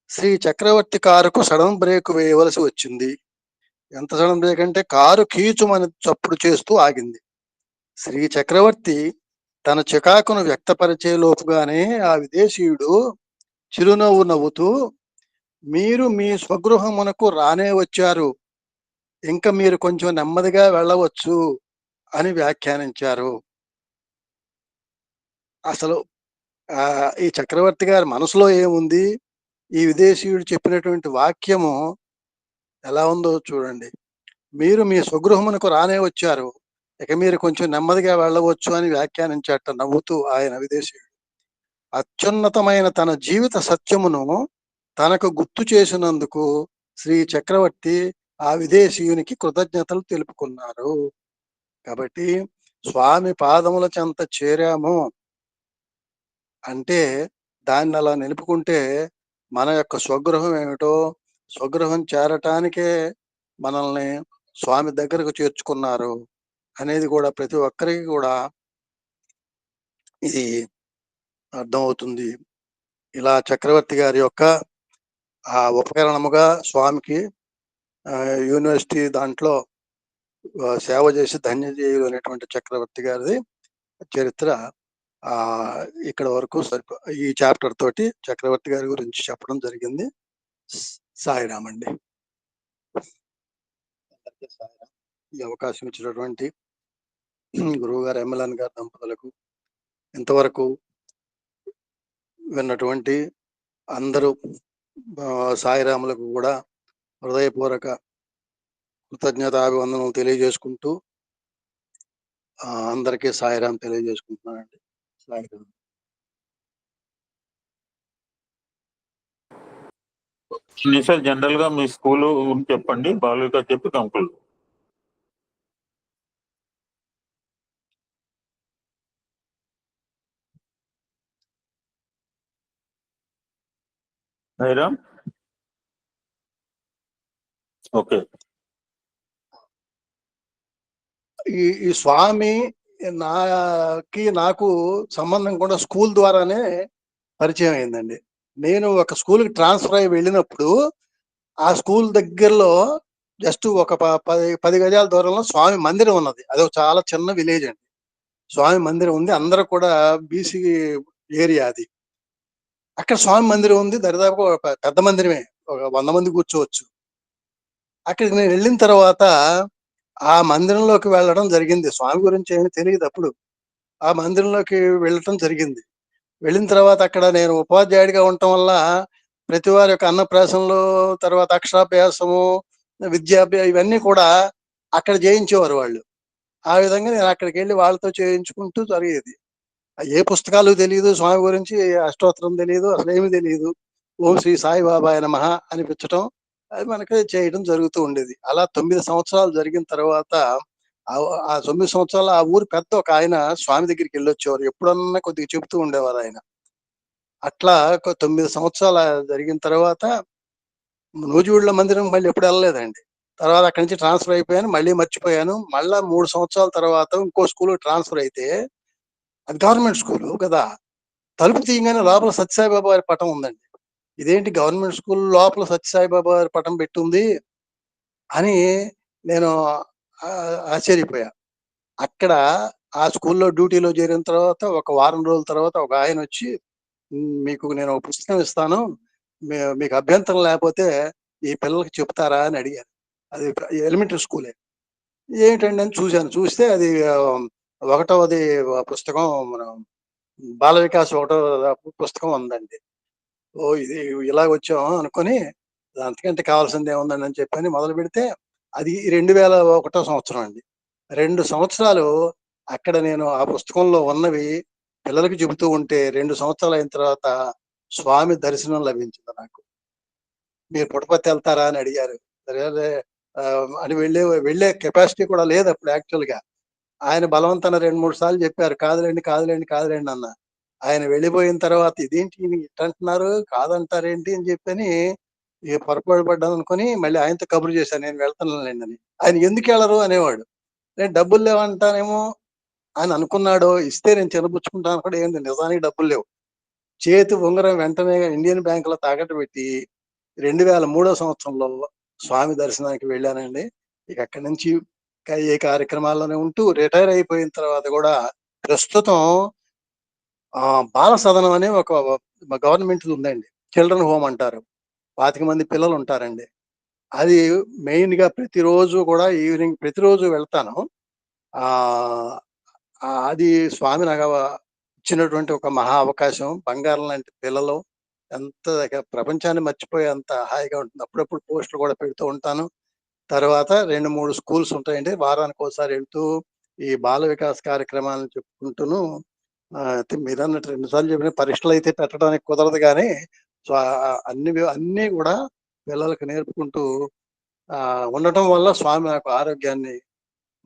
శ్రీ చక్రవర్తి కారుకు సడన్ బ్రేక్ వేయవలసి వచ్చింది. ఎంత సడన్ బ్రేక్ అంటే కారు కీచుమని చప్పుడు చేస్తూ ఆగింది. శ్రీ చక్రవర్తి తన చికాకును వ్యక్తపరిచే లోపుగానే ఆ విదేశీయుడు చిరునవ్వు నవ్వుతూ, మీరు మీ స్వగృహమునకు రానే వచ్చారు, ఇంకా మీరు కొంచెం నెమ్మదిగా వెళ్ళవచ్చు అని వ్యాఖ్యానించారు. అసలు ఈ చక్రవర్తి గారి మనసులో ఏముంది, ఈ విదేశీయుడు చెప్పినటువంటి వాక్యము ఎలా ఉందో చూడండి. మీరు మీ స్వగృహమునకు రానే వచ్చారు, ఇక మీరు కొంచెం నెమ్మదిగా వెళ్ళవచ్చు అని వ్యాఖ్యానించాట నవ్వుతూ ఆయన విదేశీయుడు. అత్యున్నతమైన తన జీవిత సత్యమును తనకు గుర్తు చేసినందుకు శ్రీ చక్రవర్తి ఆ విదేశీయునికి కృతజ్ఞతలు తెలుపుకున్నారు. కాబట్టి స్వామి పాదముల చెంత చేరాము అంటే దాన్నలా నిలుపుకుంటే మన యొక్క స్వగృహం ఏమిటో, స్వగృహం చేరటానికే మనల్ని స్వామి దగ్గరకు చేర్చుకున్నారు అనేది గూడా ప్రతి ఒక్కరికి గూడా ఇది అర్థమవుతుంది. ఇలా చక్రవర్తి గారి యొక్క ఉపకరణముగా స్వామికి యూనివర్సిటీ దాంట్లో సేవ చేసి ధన్యజేయులు అనేటువంటి చక్రవర్తి గారిది చరిత్ర ఇక్కడ వరకు ఈ చాప్టర్ తోటి చక్రవర్తి గారి గురించి చెప్పడం జరిగింది. సాయిరామ్ అండి. ఈ అవకాశం ఇచ్చినటువంటి గురువు గారు ఎమ్మెల్యన్ గారి దంపతులకు, ఇంతవరకు విన్నటువంటి అందరూ సాయిరాములకు కూడా హృదయపూర్వక కృతజ్ఞతాభివందనలు తెలియజేసుకుంటూ అందరికీ సాయిరాం తెలియజేసుకుంటున్నానండి. సాయిరాం. సార్ జనరల్ గా మీ స్కూల్ చెప్పండి, బాలుగా చెప్పి కంక్లూడ్. సాయిరాం. ఓకే. ఈ స్వామి నాకు సంబంధం కూడా స్కూల్ ద్వారానే పరిచయం అయిందండి. నేను ఒక స్కూల్కి ట్రాన్స్ఫర్ అయ్యి వెళ్ళినప్పుడు ఆ స్కూల్ దగ్గరలో జస్ట్ ఒక 10 గజాల దూరంలో స్వామి మందిరం ఉన్నది. అది చాలా చిన్న విలేజ్ అండి. స్వామి మందిరం ఉంది. అందరూ కూడా బీసీ ఏరియా అది. అక్కడ స్వామి మందిరం ఉంది. దరిదాపు పెద్ద మందిరమే, ఒక 100 మంది కూర్చోవచ్చు. అక్కడికి నేను వెళ్ళిన తర్వాత ఆ మందిరంలోకి వెళ్ళడం జరిగింది. స్వామి గురించి ఏమీ తెలియదు అప్పుడు. ఆ మందిరంలోకి వెళ్ళటం జరిగింది. వెళ్ళిన తర్వాత అక్కడ నేను ఉపాధ్యాయుడిగా ఉండటం వల్ల ప్రతి వారి యొక్క అన్నప్రాసనలు, తర్వాత అక్షరాభ్యాసము, ఇవన్నీ కూడా అక్కడ చేయించేవారు వాళ్ళు. ఆ విధంగా నేను అక్కడికి వెళ్ళి వాళ్ళతో చేయించుకుంటూ జరిగేది. ఏ పుస్తకాలు తెలియదు స్వామి గురించి, అష్టోత్తరం తెలియదు, అసలు ఏమి తెలియదు. ఓం శ్రీ సాయిబాబాయ నమః అనిపించటం, అది మనకి చేయడం జరుగుతూ ఉండేది. అలా 9 సంవత్సరాలు జరిగిన తర్వాత ఆ 9 సంవత్సరాలు ఆ ఊరు పెద్ద ఒక ఆయన స్వామి దగ్గరికి వెళ్ళొచ్చేవారు. ఎప్పుడన్నా కొద్దిగా చెబుతూ ఉండేవారు ఆయన. అట్లా 9 సంవత్సరాలు జరిగిన తర్వాత నూజివీడులో మందిరం మళ్ళీ ఎప్పుడు వెళ్ళలేదండి. తర్వాత అక్కడి నుంచి ట్రాన్స్ఫర్ అయిపోయాను. మళ్ళీ మర్చిపోయాను. మళ్ళా 3 సంవత్సరాల తర్వాత ఇంకో స్కూల్ ట్రాన్స్ఫర్ అయితే, అది గవర్నమెంట్ స్కూలు కదా! తలుపు తీయగానే లోపల సత్యసాయిబాబా వారి పటం ఉందండి. ఇదేంటి గవర్నమెంట్ స్కూల్ లోపల సత్యసాయిబాబా వారి పటం పెట్టుంది అని నేను ఆశ్చర్యపోయా. అక్కడ ఆ స్కూల్లో డ్యూటీలో చేరిన తర్వాత ఒక వారం రోజుల తర్వాత ఒక ఆయన వచ్చి, మీకు నేను ఒక పుస్తకం ఇస్తాను, మీకు అభ్యంతరం లేకపోతే ఈ పిల్లలకి చెప్తారా అని అడిగారు. అది ఎలిమెంటరీ స్కూలే. ఏంటండి అని చూశాను. చూస్తే అది ఒకటవది పుస్తకం, మన బాల వికాస్ ఒకటో పుస్తకం ఉందండి. ఇది ఇలా వచ్చాం అనుకొని అంతకంటే కావాల్సింది ఏముందని అని చెప్పని మొదలు పెడితే అది 2001 సంవత్సరం అండి. 2 సంవత్సరాలు అక్కడ నేను ఆ పుస్తకంలో ఉన్నవి పిల్లలకి చెబుతూ ఉంటే 2 సంవత్సరాలు అయిన తర్వాత స్వామి దర్శనం లభించింది నాకు. మీరు పుట్టపర్తి వెళ్తారా అని అడిగారు. సరే అని వెళ్ళే కెపాసిటీ కూడా లేదు అప్పుడు యాక్చువల్‌గా. ఆయన బలవంతాన 2, 3 సార్లు చెప్పారు. కాదులెండి, కాదులెండి, కాదులెండి అన్నా. ఆయన వెళ్ళిపోయిన తర్వాత ఇదేంటి ఇట్టంటున్నారు, కాదంటారేంటి అని చెప్పని పొరపాటు పడ్డాననుకోని మళ్ళీ ఆయనతో కబురు చేశాను. నేను వెళ్తున్నానులెండి అని. ఆయన ఎందుకెళ్లరు అనేవాడు. నేను డబ్బులు లేవంటానేమో అని అనుకున్నాడో, ఇస్తే నేను చిన్నబుచ్చుకుంటాను కూడా, ఏంది నిజానికి డబ్బులు లేవు. చేతి ఉంగరం వెంటనే ఇండియన్ బ్యాంక్‌లో తాకట్టు పెట్టి 2003 సంవత్సరంలో స్వామి దర్శనానికి వెళ్ళానండి. ఇక అక్కడి నుంచి ఏ కార్యక్రమాల్లోనే ఉంటూ రిటైర్ అయిపోయిన తర్వాత కూడా ప్రస్తుతం బాల సదనం అనే ఒక గవర్నమెంట్‌ది ఉందండి. చిల్డ్రన్ హోమ్ అంటారు. 25 మంది పిల్లలు ఉంటారండి. అది మెయిన్‌గా ప్రతిరోజు కూడా ఈవినింగ్ ప్రతిరోజు వెళ్తాను. ఆహ్, అది స్వామి నాకు ఇచ్చినటువంటి ఒక మహా అవకాశం. బంగారం లాంటి పిల్లలు ఎంత ప్రపంచాన్ని మర్చిపోయేంత హాయిగా ఉంటుంది. అప్పుడప్పుడు పోస్టులు కూడా పెడుతూ ఉంటాను. తర్వాత 2, 3 స్కూల్స్ ఉంటాయండి. వారానికోసారి వెళ్తూ ఈ బాల వికాస్ కార్యక్రమాలను చెప్పుకుంటూను, అయితే మీరన్నట్టు 2 సార్లు చెప్పిన పరీక్షలయితే పెట్టడానికి కుదరదు గానీ, సో, అన్నీ కూడా పిల్లలకి నేర్పుకుంటూ ఉండటం వల్ల స్వామి నాకు ఆరోగ్యాన్ని,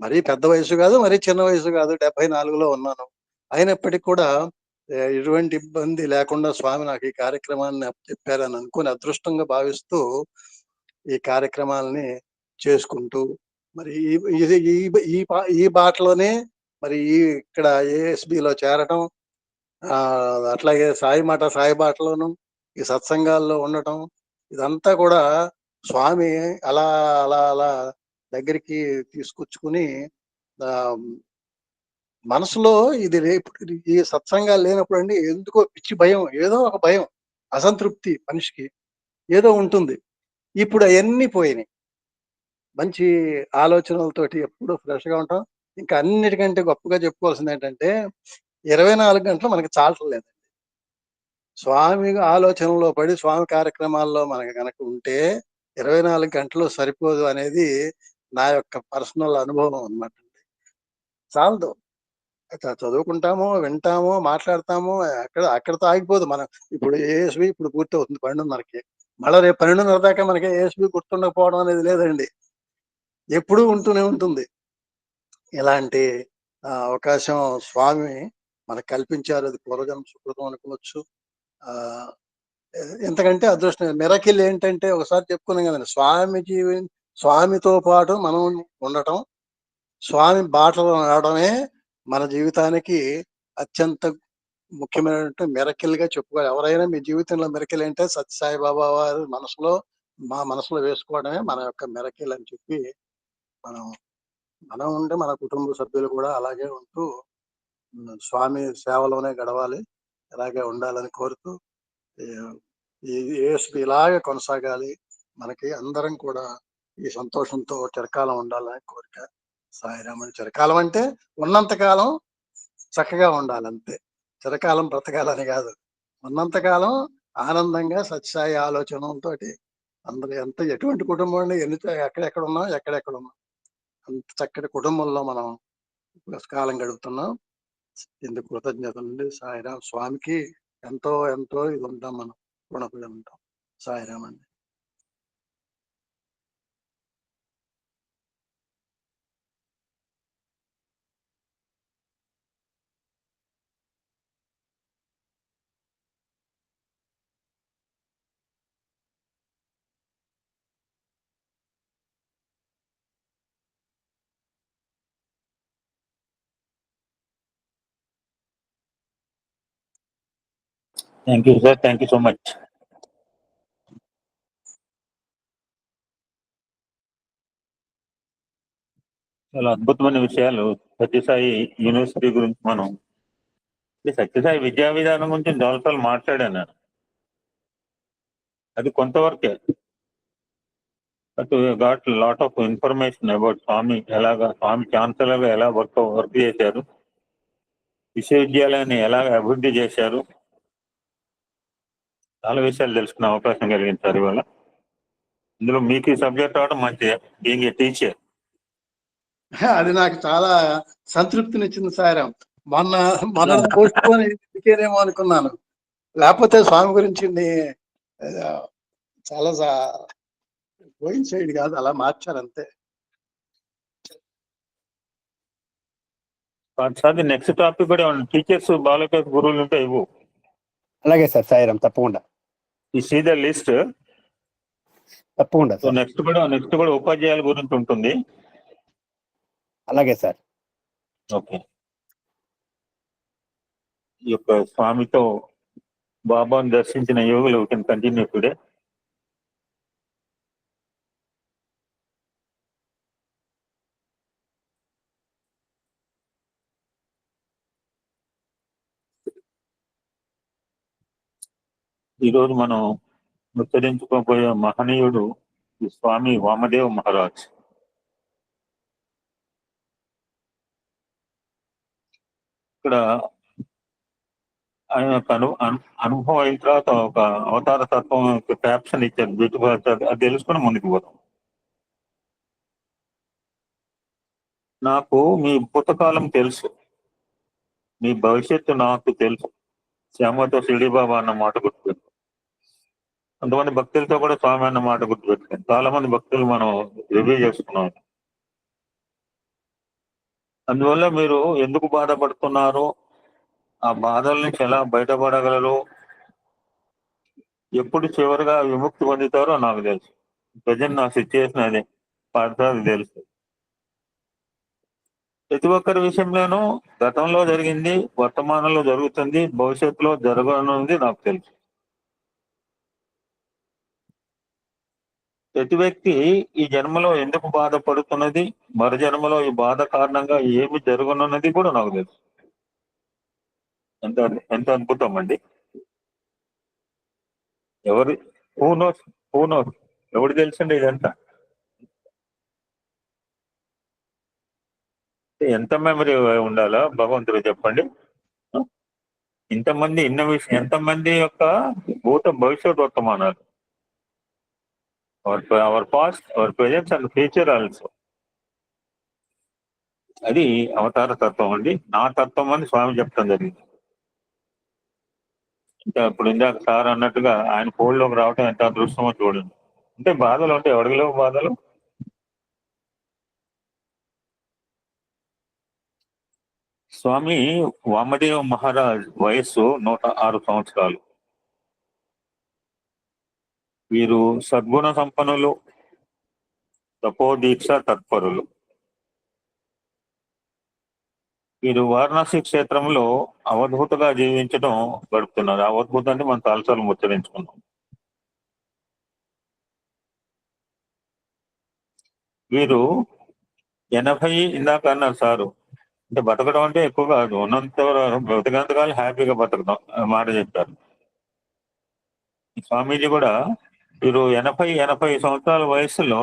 మరీ పెద్ద వయసు కాదు, మరీ చిన్న వయసు కాదు, 74లో ఉన్నాను. అయినప్పటికీ కూడా ఎటువంటి ఇబ్బంది లేకుండా స్వామి నాకు ఈ కార్యక్రమాన్ని అప్పచెప్పారని అనుకుని అదృష్టంగా భావిస్తూ ఈ కార్యక్రమాలని చేసుకుంటూ, మరి ఇది ఈ బాటలోనే మరి ఇక్కడ ఏఎస్బిలో చేరటం, అట్లాగే సాయి మాట సాయి బాటలోను ఈ సత్సంగాల్లో ఉండటం, ఇదంతా కూడా స్వామి అలా అలా అలా దగ్గరికి తీసుకొచ్చుకుని ఆ మనసులో ఇది రేపు ఈ సత్సంగాలు లేనప్పుడు అండి ఎందుకో పిచ్చి భయం, ఏదో ఒక భయం, అసంతృప్తి మనిషికి ఏదో ఉంటుంది. ఇప్పుడు అవన్నీ పోయినాయి. మంచి ఆలోచనలతోటి ఎప్పుడు ఫ్రెష్గా ఉంటాం. ఇంకా అన్నిటికంటే గొప్పగా చెప్పుకోవాల్సింది ఏంటంటే 24 గంటలు మనకి చాలటం లేదు. స్వామి ఆలోచనలో పడి స్వామి కార్యక్రమాల్లో మనకి కనుక ఉంటే 24 గంటలు సరిపోదు అనేది నా యొక్క పర్సనల్ అనుభవం అన్నమాట. చాలదు. చదువుకుంటాము, వింటాము, మాట్లాడతాము, అక్కడితో ఆగిపోదు. మనం ఇప్పుడు ఏఎస్బి ఇప్పుడు పూర్తవుతుంది 12:30కి. మళ్ళీ రేపు 12:30 దాకా మనకి ఏఎస్బి గుర్తుండకపోవడం అనేది లేదండి, ఎప్పుడూ ఉంటూనే ఉంటుంది. ఇలాంటి అవకాశం స్వామి మనకు కల్పించారు. అది పూర్వజన్మ సుకృతం అనుకోవచ్చు. ఎంతకంటే అదృష్టం. మిరకిల్ ఏంటంటే ఒకసారి చెప్పుకున్నాం కదండి, స్వామితో పాటు మనం ఉండటం, స్వామి బాటలో నడవడమే మన జీవితానికి అత్యంత ముఖ్యమైనటువంటి మిరకిల్ గా చెప్పుకోవాలి. ఎవరైనా మీ జీవితంలో మిరకిల్ అంటే సత్యసాయి బాబా వారు మా మనసులో వేసుకోవడమే మన యొక్క మిరకిల్ అని చెప్పి మనం ఉంటే మన కుటుంబ సభ్యులు కూడా అలాగే ఉంటూ స్వామి సేవలోనే గడవాలి, ఇలాగే ఉండాలని కోరుతూ ఈ ఏఎస్పి ఇలాగే కొనసాగాలి, మనకి అందరం కూడా ఈ సంతోషంతో చిరకాలం ఉండాలని కోరిక. సాయిరామని. చిరకాలం అంటే ఉన్నంతకాలం చక్కగా ఉండాలంతే, చిరకాలం బ్రతకాలని కాదు. ఉన్నంతకాలం ఆనందంగా సత్యసాయి ఆలోచనలతో అందరూ ఎటువంటి కుటుంబం అండి, ఎక్కడెక్కడ ఉన్నాం, అంత చక్కటి కుటుంబంలో మనం కాలం గడుపుతున్నాం. ఇందుకు కృతజ్ఞతలు. సాయిరాం. స్వామికి ఎంతో ఎంతో ఇది ఉంటాం, మనం రుణపడి ఉంటాం. సాయిరాం అండి. Thank you sir, thank you so much. చాలా అద్భుతమైన విషయాలు సత్యసాయి యూనివర్సిటీ గురించి మనం, సత్యసాయి విద్యా విధానం గురించి చాలాసార్లు మాట్లాడాను. అది కొంతవరకే, but got lot of information about Swami chancellor గా ఎలా వర్క్ చేశారు, విశ్వవిద్యాలయాన్ని ఎలా అభివృద్ధి చేశారు, చాలా విషయాలు తెలుసుకునే అవకాశం కలిగింది సార్ ఇవాళ. ఇందులో మీకు ఈ సబ్జెక్ట్ అవడం మంచిదే, బీయింగ్ ఏ టీచర్. అది నాకు చాలా సంతృప్తినిచ్చింది సాయిరాం. మొన్న పోస్ట్ పోన్ ఇదికేనేమో అనుకున్నాను, లేకపోతే స్వామి గురించి చాలా పోయిన సైడ్ కాదు, అలా మార్చారు అంతే. సార్ నెక్స్ట్ టాపిక్ కూడా టీచర్స్ బాలిక గురువులు ఉంటే ఇవ్వు. అలాగే సార్, సాయిరాం, తప్పకుండా. ఈ సీ ద లిస్ట్ తప్పకుండా. సో నెక్స్ట్ కూడా ఉపాధ్యాయుల గురించి ఉంటుంది. అలాగే సార్. ఓకే. ఈ యొక్క స్వామితో బాబాను దర్శించిన యోగులు కెన్ కంటిన్యూ టుడే. ఈరోజు మనం ముచ్చరించుకోబోయే మహనీయుడు ఈ స్వామి వామదేవ్ మహారాజ్. ఇక్కడ ఆయన యొక్క అనుభవం అయిన తర్వాత ఒక అవతార తత్వం క్యాప్షన్ ఇచ్చారు, బ్యూటిఫుల్. అది తెలుసుకుని ముందుకు పోతాం. నాకు మీ భూతకాలం తెలుసు, మీ భవిష్యత్తు నాకు తెలుసు, శ్యామతో షిరిడి బాబా అన్న మాట గుర్తు. కొంతమంది భక్తులతో కూడా స్వామి అన్న మాట గుర్తుపెట్టుకోండి. చాలా మంది భక్తులు మనం రివ్యూ చేసుకున్నాం. అందువల్ల మీరు ఎందుకు బాధపడుతున్నారు, ఆ బాధల నుంచి ఎలా బయటపడగలరు, ఎప్పుడు చివరిగా విముక్తి పొందుతారో నాకు తెలుసు. ప్రజెంట్ నా సిచ్యుయేషన్ అదే, పార్థానికి తెలుసు. ప్రతి ఒక్కరి విషయంలోనూ గతంలో జరిగింది, వర్తమానంలో జరుగుతుంది, భవిష్యత్తులో జరగనుంది నాకు తెలుసు. ప్రతి వ్యక్తి ఈ జన్మలో ఎందుకు బాధపడుతున్నది, మరు జన్మలో ఈ బాధ కారణంగా ఏమి జరగనున్నది కూడా నాకు తెలుసు. ఎంత ఎంత అద్భుతం అండి. ఎవరు హూ నోస్ ఎవరు తెలుసండి ఇదంతా. ఎంత మెమరీ ఉండాలో భగవంతుడు చెప్పండి. ఇంతమంది ఇన్న విషయం, ఎంతమంది యొక్క భూత భవిష్యత్ వర్తమానాలు, our past, our presents and future also. అది అవతార తత్వం అండి. నా తత్వం అని స్వామి చెప్తాం జరిగింది. ఇంకా ఇప్పుడు ఇందాక సార్ అన్నట్టుగా ఆయన పోల్లోకి రావటం ఎంత అదృష్టమో చూడండి. అంటే బాధలు అంటే ఎవరిలో బాధలు. స్వామి వామదేవ మహారాజ్ వయస్సు 106 సంవత్సరాలు. వీరు సద్గుణ సంపన్నులు, తపోదీక్ష తత్పరులు. వీరు వారణాసి క్షేత్రంలో అవధూతగా జీవించడం గడుపుతున్నారు. అవధూత అంటే మనం చాలాసార్లు ముచ్చరించుకున్నాం. వీరు 80 ఇందాక అన్నారు సారు. అంటే బతకడం అంటే ఎక్కువ కాదు, ఉన్నంత బ్రతికంతకాలం హ్యాపీగా బతకడం మాట చెప్పారు. స్వామీజీ కూడా వీరు 80 సంవత్సరాల వయసులో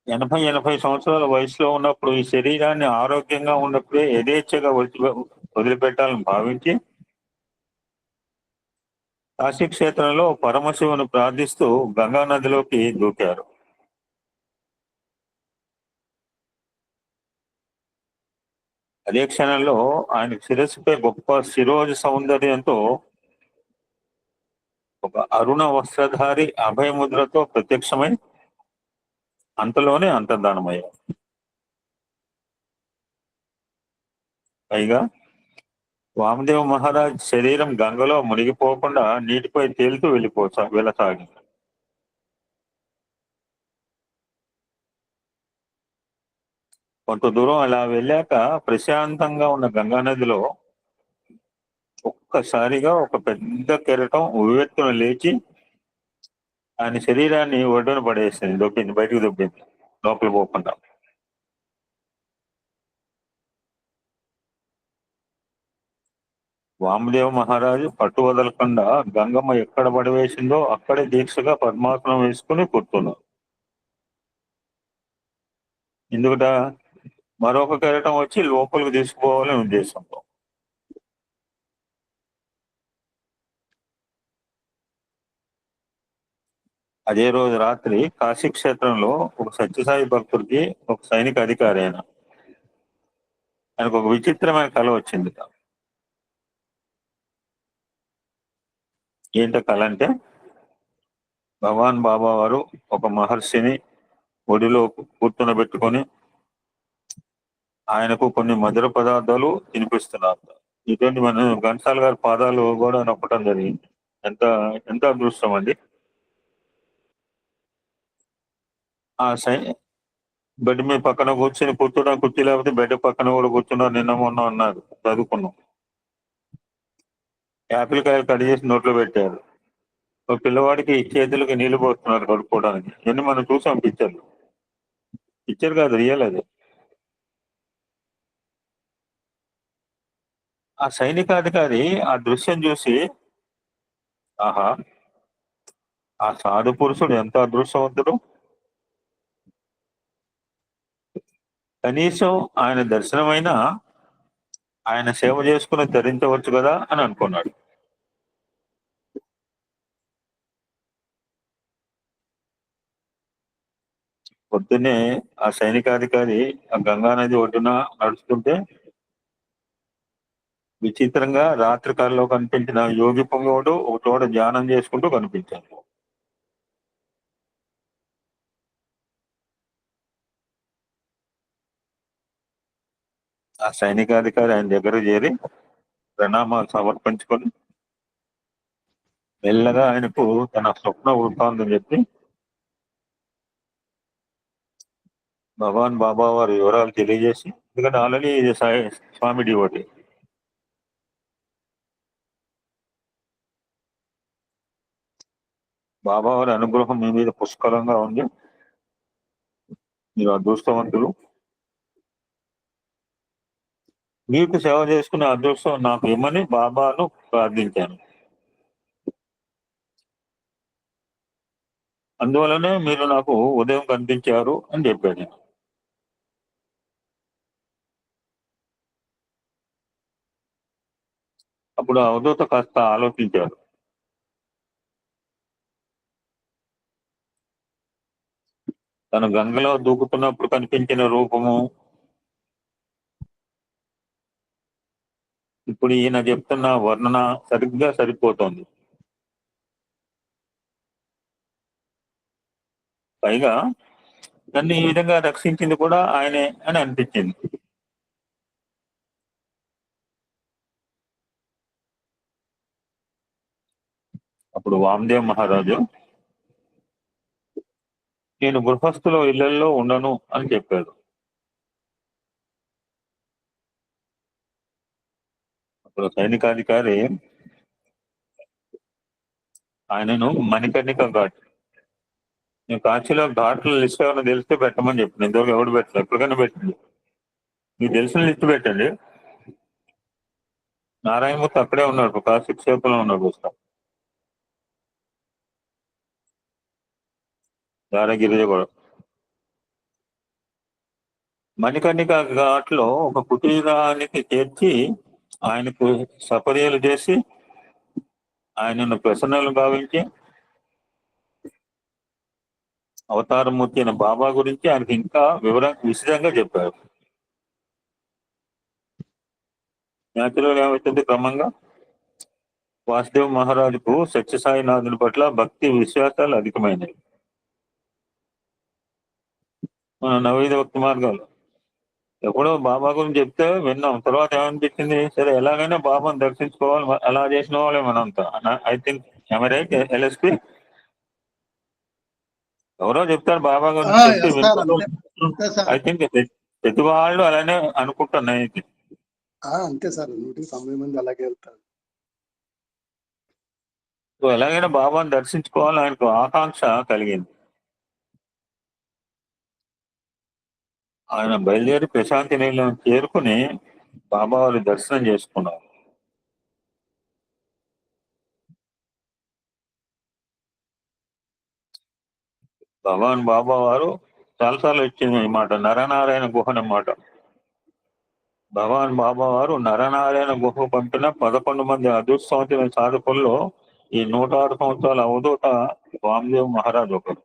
ఎనభై సంవత్సరాల వయసులో ఉన్నప్పుడు ఈ శరీరాన్ని ఆరోగ్యంగా ఉన్నప్పుడే యథేచ్ఛగా వదిలిపెట్టాలని భావించి కాశీ క్షేత్రంలో పరమశివుని ప్రార్థిస్తూ గంగా నదిలోకి దూకారు. అదే క్షణంలో ఆయన శిరస్సుపై గొప్ప శిరోజ సౌందర్యంతో ఒక అరుణ వస్త్రధారి అభయముద్రతో ప్రత్యక్షమై అంతలోనే అంతర్ధానమయ్యారు. పైగా వామదేవ మహారాజ్ శరీరం గంగలో మునిగిపోకుండా నీటిపై తేలుతూ వెళ్ళసాగింది. కొంత దూరం అలా వెళ్ళాక ప్రశాంతంగా ఉన్న గంగా నదిలో ఒక్కసారిగా ఒక పెద్ద కెరటం ఉవ్వెత్తున లేచి ఆయన శరీరాన్ని ఒడ్డున పడేసింది, దొబ్బింది, బయటకు దొబ్బింది, లోపల పోకుండా. వామదేవ మహారాజు పట్టు వదలకుండా గంగమ్మ ఎక్కడ పడవేసిందో అక్కడే దీక్షగా పద్మాసనం వేసుకుని కూర్చున్నారు. ఎందుకట, మరొక కెరటం వచ్చి లోపలికి తీసుకుపోవాలని ఉద్దేశంతో. అదే రోజు రాత్రి కాశీ క్షేత్రంలో ఒక సత్యసాయి భక్తుడికి ఒక సైనిక అధికారి ఆయనకు ఒక విచిత్రమైన కళ వచ్చింది. ఏంట కళ అంటే, భగవాన్ బాబా వారు ఒక మహర్షిని ఒడిలో కూర్చునబెట్టుకొని ఆయనకు కొన్ని మధుర పదార్థాలు తినిపిస్తున్నారు. ఇటువంటి మన ఘంటసాల గారి పాదాలు కూడా నొక్కడం జరిగింది. ఎంత ఎంత అదృష్టం అండి. ఆ బెడ్ మీద పక్కన కూర్చోడం కుర్చీ లేకపోతే బెడ్ పక్కన కూడా కూర్చున్నారు. నిన్న మొన్న అన్నారు, చదువుకున్నాం. యాపిల్ కాయలు కట్ చేసి నోట్లో పెట్టారు. ఒక పిల్లవాడికి చేతులకి నీళ్లు పోస్తున్నారు కడుక్కోవడానికి. ఇవన్నీ మనం చూసాం పిక్చర్ కాదు, రియల్ అది. ఆ సైనికాధికారి ఆ దృశ్యం చూసి, ఆహా, ఆ సాధు పురుషుడు ఎంత అదృష్టవంతుడు, కనీసం ఆయన దర్శనమైనా ఆయన సేవ చేసుకుని ధరించవచ్చు కదా అని అనుకున్నాడు. పొద్దున్నే ఆ సైనికాధికారి ఆ గంగా నది ఒడ్డున నడుస్తుంటే విచిత్రంగా రాత్రి కాలంలో కనిపించిన యోగి పొంగవుడు ఒక చోట ధ్యానం చేసుకుంటూ కనిపించాడు. ఆ సైనికాధికారి ఆయన దగ్గర చేరి ప్రణామాలు సమర్పించుకొని మెల్లగా ఆయనకు తన స్వప్న వృత్తాంతం చెప్పి భగవాన్ బాబా వారి వివరాలు తెలియజేసి, ఎందుకంటే ఆల్రెడీ ఇది స్వామి డివోటి, బాబా వారి అనుగ్రహం మీ మీద పుష్కలంగా ఉంది, మీరు అదృష్టవంతులు, మీకు సేవ చేసుకునే అదృష్టం నాకు ఇమ్మని బాబాను ప్రార్థించాను. అందువలనే మీరు నాకు ఉదయం కనిపించారు అని చెప్పాడు. అప్పుడు అవధూత కాస్త ఆలోచించారు. తన గంగలో దూకుతున్నప్పుడు కనిపించిన రూపము ఇప్పుడు ఈయన చెప్తున్న వర్ణన సరిగ్గా సరిపోతుంది. పైగా నన్ను ఈ విధంగా రక్షించింది కూడా ఆయనే అని అనిపించింది. అప్పుడు వామదేవ్ మహారాజు, నేను గృహస్థుల ఇళ్లలో ఉండను అని చెప్పాడు. అప్పుడు సైనికాధికారి ఆయనను మణికర్ణిక ఘాట్, నేను కాశీలో ఘాట్ల లిస్ట్ ఏమైనా తెలిస్తే పెట్టమని చెప్పిన. ఇంతవరకు ఎవడు పెట్టలేదు, ఎప్పటికైనా పెట్టండి, మీకు తెలిసిన లిస్ట్ పెట్టండి. నారాయణమూర్తి అక్కడే ఉన్నాడు, కాశీ క్షేత్రంలో ఉన్నాడు, వస్తాం దారగిరి కూడా. మణికర్ణిక ఘాట్లో ఒక కుటీరానికి చేర్చి ఆయనకు సపర్యలు చేసి ఆయనను ప్రసన్నలు భావించి అవతారమూర్తి అయిన బాబా గురించి ఆయనకి ఇంకా విశదంగా చెప్పారు. న్యాచురల్ ఏమవుతుంది, క్రమంగా వాసుదేవ్ మహారాజుకు సత్యసాయినాథుని పట్ల భక్తి విశ్వాసాలు అధికమైనవి. మన నవీన భక్తి మార్గాలు ఎప్పుడో బాబా గురించి చెప్తే విన్నాం, తర్వాత ఏమనిపించింది, సరే ఎలాగైనా బాబాను దర్శించుకోవాలి, అలా చేసిన వాళ్ళే మనంతా. ఐ థింక్ రైట్ ఎల్ఎస్పి ఎవరో చెప్తారు బాబా గురించి చెప్తే వింటారు. ఐ థింక్ ప్రతి వాళ్ళు అలానే అనుకుంటున్నాయి. అంతే సార్, 190 మంది అలాగే వెళ్తారు. ఎలాగైనా బాబాను దర్శించుకోవాలని ఆయనకు ఆకాంక్ష కలిగింది. ఆయన బయలుదేరి ప్రశాంతి నిలయం చేరుకుని బాబా వారి దర్శనం చేసుకున్నారు. భగవాన్ బాబా వారు చాలాసార్లు వచ్చింది ఈ మాట, నరనారాయణ గుహ అన్నమాట. భగవాన్ బాబా వారు నరనారాయణ గుహ పంపిన 11 మంది అదృష్టవంతులైన సాధకుల్లో ఈ 106 సంవత్సరాల అవధూత వామదేవ్ మహారాజ్ ఒకరు.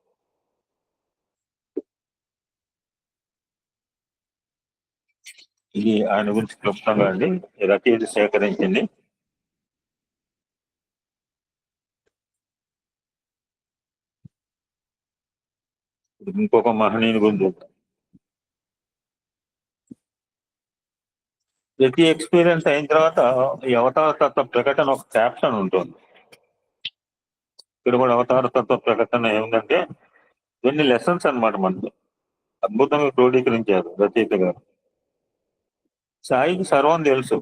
ఇది ఆయన గురించి క్లుప్తంగా అండి రచయిత సేకరించింది. ఇంకొక మహనీయుని గురించి ప్రతి ఎక్స్పీరియన్స్ అయిన తర్వాత ఈ అవతార తత్వ ప్రకటన ఒక క్యాప్షన్ ఉంటుంది. ఇక్కడ కూడా అవతార తత్వ ప్రకటన ఏమిటంటే కొన్ని లెసన్స్ అన్నమాట, మనకు అద్భుతంగా క్రోడీకరించారు రచయిత గారు. సాయికి సర్వం తెలుసు,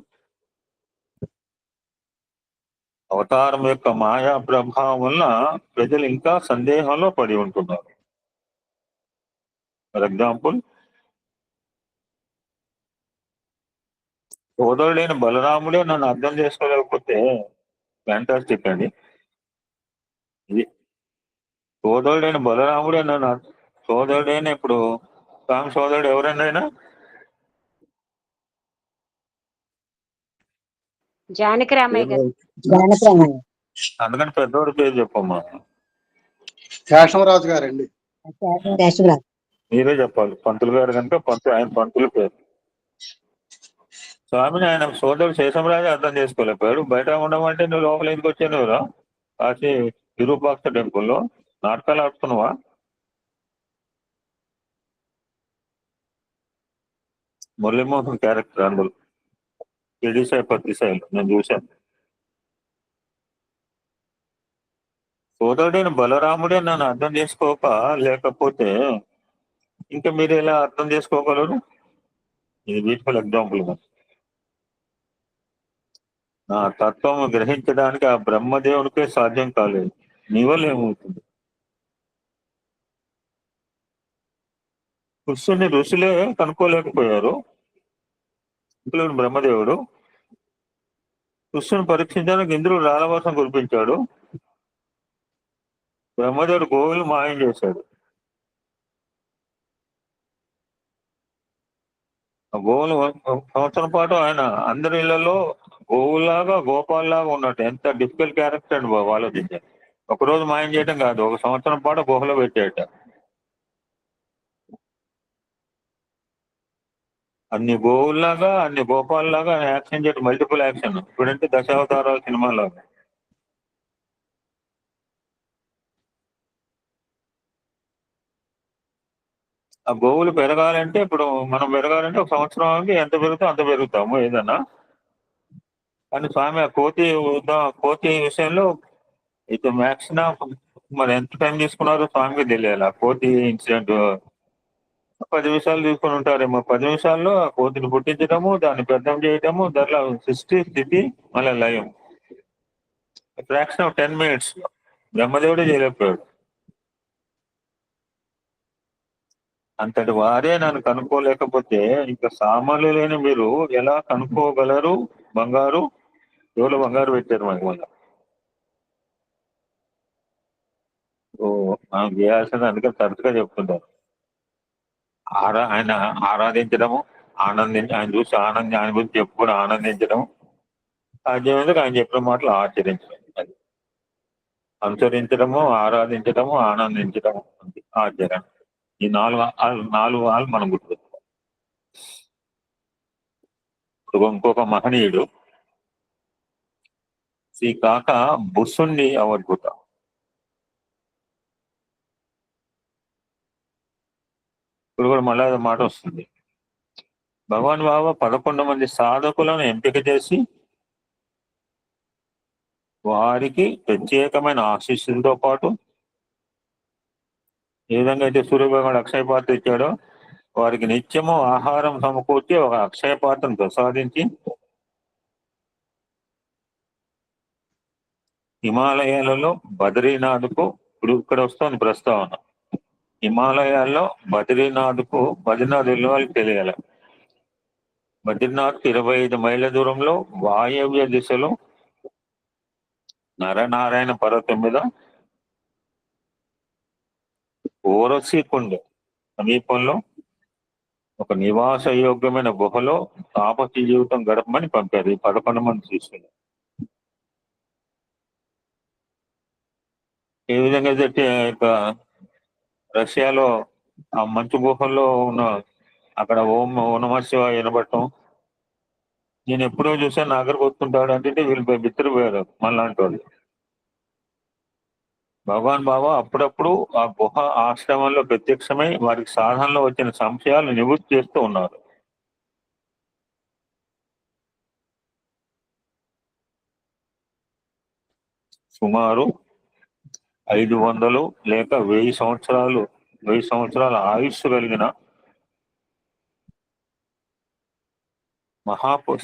అవతారం యొక్క మాయా ప్రభావం వల్ల ప్రజలు ఇంకా సందేహంలో పడి ఉంటున్నారు. ఫర్ ఎగ్జాంపుల్, సోదరుడైన బలరాముడే నన్ను అర్థం చేసుకోలేకపోతే ఫ్యాంటాస్టిక్ అండి. ఇది సోదరుడైన బలరాముడే నన్ను, సోదరుడైన ఇప్పుడు స్వామి సోదరుడు ఎవరైనా జానకి రామయ్య గారు. అందుకని పెద్దోడి పేరు చెప్పమ్మా. శేషమరాజు గారండి. మీరే చెప్పాలి, పంతులు గారు కనుక ఆయన పంతుల పేరు. స్వామిని ఆయన సోదరుడు శేషంరాజు అర్థం చేసుకోలేకపోయాడు. బయట ఉండమంటే నువ్వు లోపల ఎందుకు వచ్చావు నువ్వురా? కాశీ విరూపాక్ష టెంపుల్లో నాటకాలు ఆడుతున్నావా? మురళీమోహన్ క్యారెక్టర్ అందులో ఎడిసాయి పత్తిసాయిలు నేను చూశాను. సోదరుడైన బలరాముడే నన్ను అర్థం చేసుకోక లేకపోతే ఇంకా మీరు ఎలా అర్థం చేసుకోగలరు? ఇది బ్యూటిఫుల్ ఎగ్జాంపుల్. నా తత్వం గ్రహించడానికి ఆ బ్రహ్మదేవుడికే సాధ్యం కాలేదు, నీ వల్ల ఏమవుతుంది? కృష్ణుని ఋషులే కనుక్కోలేకపోయారు, ఇందులో బ్రహ్మదేవుడు. కృష్ణుని పరీక్షించడానికి ఇంద్రుడు రాలవాసం కురిపించాడు, బ్రహ్మదేవుడు గోవులు మాయం చేశాడు. ఆ గోవులు సంవత్సరం పాటు ఆయన అందరి ఇళ్లలో గోవులాగా గోపాల్లాగా ఉన్నట్టు. ఎంత డిఫికల్ట్ క్యారెక్టర్ అండి బాబు, ఆలోచించారు. ఒకరోజు మాయం చేయడం కాదు, ఒక సంవత్సరం పాటు గుహలో పెట్టేట. అన్ని గోవుల్లాగా అన్ని గోపాల్లాగా యాక్షన్ చేయడం, మల్టిపుల్ యాక్షన్. ఇప్పుడంటే దశావతారాల సినిమాలాగా. ఆ గోవులు పెరగాలంటే ఇప్పుడు మనం పెరగాలంటే ఒక సంవత్సరానికి ఎంత పెరుగుతాం అంత పెరుగుతాము ఏదన్నా. కానీ స్వామి ఆ కోతి విషయంలో అయితే మ్యాక్సిమం మరి ఎంత టైం తీసుకున్నారో స్వామికి తెలియాలి. ఆ కోతి ఇన్సిడెంట్ 10 నిమిషాలు తీసుకుని ఉంటారేమో. 10 నిమిషాల్లో ఆ కోతిని పుట్టించడము, దాన్ని పెద్దం చేయటము, దాంట్లో సృష్టి స్థితి మళ్ళీ లయం ఫ్రాక్షన్ ఆఫ్ 10 minutes బ్రహ్మదేవుడే చేయలేకపోయాడు. అంతటి వారే నన్ను కనుక్కోలేకపోతే ఇంకా సామాన్లు లేని మీరు ఎలా కనుక్కోగలరు? బంగారు ఎవరు బంగారు పెట్టారు మనకి మళ్ళీ. ఓ మనం చేయాల్సింది అందుకే తరచుగా చెప్తుంటారు. ఆయన ఆరాధించడము, ఆయన చూసి ఆయన గురించి చెప్పుకొని ఆనందించడం, సాధ్యమైనందుకు ఆయన చెప్పిన మాటలు ఆచరించడం. అది అనుసరించడము, ఆరాధించడము, ఆనందించడము, ఆచరణ. ఈ నాలుగు వాళ్ళు మనం గుర్తుపెట్టుకోవాలి. ఇప్పుడు ఇంకొక మహనీయుడు శ్రీ కాక బుస్సుండి అవద్భుత. ఇప్పుడు కూడా మళ్ళా మాట వస్తుంది. భగవాన్ బాబా 11 మంది సాధకులను ఎంపిక చేసి వారికి ప్రత్యేకమైన ఆశీస్సులతో పాటు ఏ విధంగా అయితే సూర్యభగవానుడు అక్షయ పాత్ర ఇచ్చాడో వారికి నిత్యము ఆహారం సమకూర్చి ఒక అక్షయ పాత్రను ప్రసాదించి హిమాలయాలలో బద్రీనాథ్కు, ఇప్పుడు ఇక్కడ వస్తుంది ప్రస్తావన, హిమాలయాల్లో బద్రీనాథ్కు వెళ్ళి తెలియాలి. బద్రీనాథ్కు 25 మైళ్ళ దూరంలో వాయవ్య దిశలో నరనారాయణ పర్వతం మీద ఓరసికుండ సమీపంలో ఒక నివాస యోగ్యమైన గుహలో తాపసి జీవితం గడపమని పంపారు ఈ 11 మంది శిష్యులు. ఏ విధంగా అయితే రష్యాలో ఆ మంచు గుహల్లో ఉన్న అక్కడ ఓం నమః శివాయ వినబడటం నేను ఎప్పుడో చూసాను, నా దగ్గరకు వస్తుంటాడు అంటే వీళ్ళు బిత్తరపోయారు మనలాంటి వాళ్ళు. భగవాన్ బాబా అప్పుడప్పుడు ఆ గుహ ఆశ్రమంలో ప్రత్యక్షమై వారికి సాధనలో వచ్చిన సంశయాలు నివృత్తి చేస్తూ ఉన్నారు. సుమారు 500 లేక 1000 సంవత్సరాల ఆయుష్ కలిగిన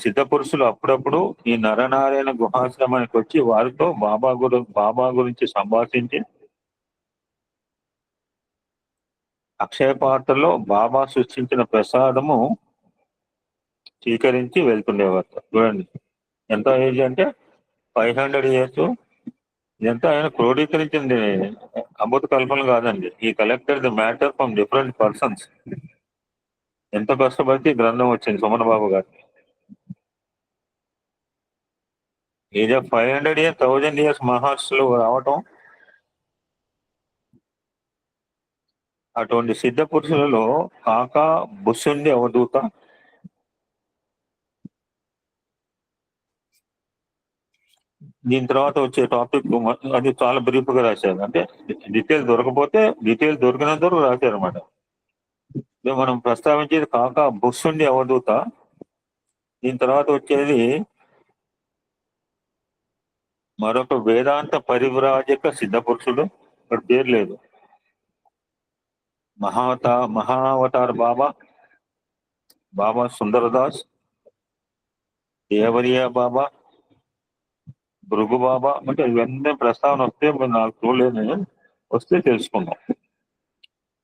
సిద్ధ పురుషులు అప్పుడప్పుడు ఈ నరనారాయణ గుహాశ్రమానికి వచ్చి వారితో బాబా గురించి సంభాషించి అక్షయ పాత్రలో బాబా సృష్టించిన ప్రసాదము స్వీకరించి వెళ్తుండేవారు. చూడండి ఎంత ఏజ్ అంటే 500 years. ఇదంతా ఆయన క్రోడీకరించింది, అద్భుత కల్పన కాదండి. ఈ collected the matter from different persons. ఎంత కష్టపడితే ఈ గ్రంథం వచ్చింది సుమన్ బాబు గారు. ఏజ్ ఆఫ్ 500 years 1000 years మహర్షులు రావటం, అటువంటి సిద్ధ పురుషులలో కాకా బుస్సుండి అవధూత దీని తర్వాత వచ్చే టాపిక్ అది చాలా బ్రీఫ్ గా రాశారు. అంటే డీటెయిల్ దొరకపోతే డీటెయిల్ దొరికినంత వరకు రాశారు అనమాట. మనం ప్రస్తావించేది కాక బుస్సుండి అవధూత. దీని తర్వాత వచ్చేది మరొక వేదాంత పరివ్రాజక సిద్ధపురుషుడు, ఇక్కడ పేరు లేదు, మహావతార్ బాబా, బాబా సుందరదాస్, దేవరియా బాబా, భృగు బాబా. అంటే ఇవన్నీ ప్రస్తావన వస్తే నాకు చూడలేదు, వస్తే తెలుసుకుందాం.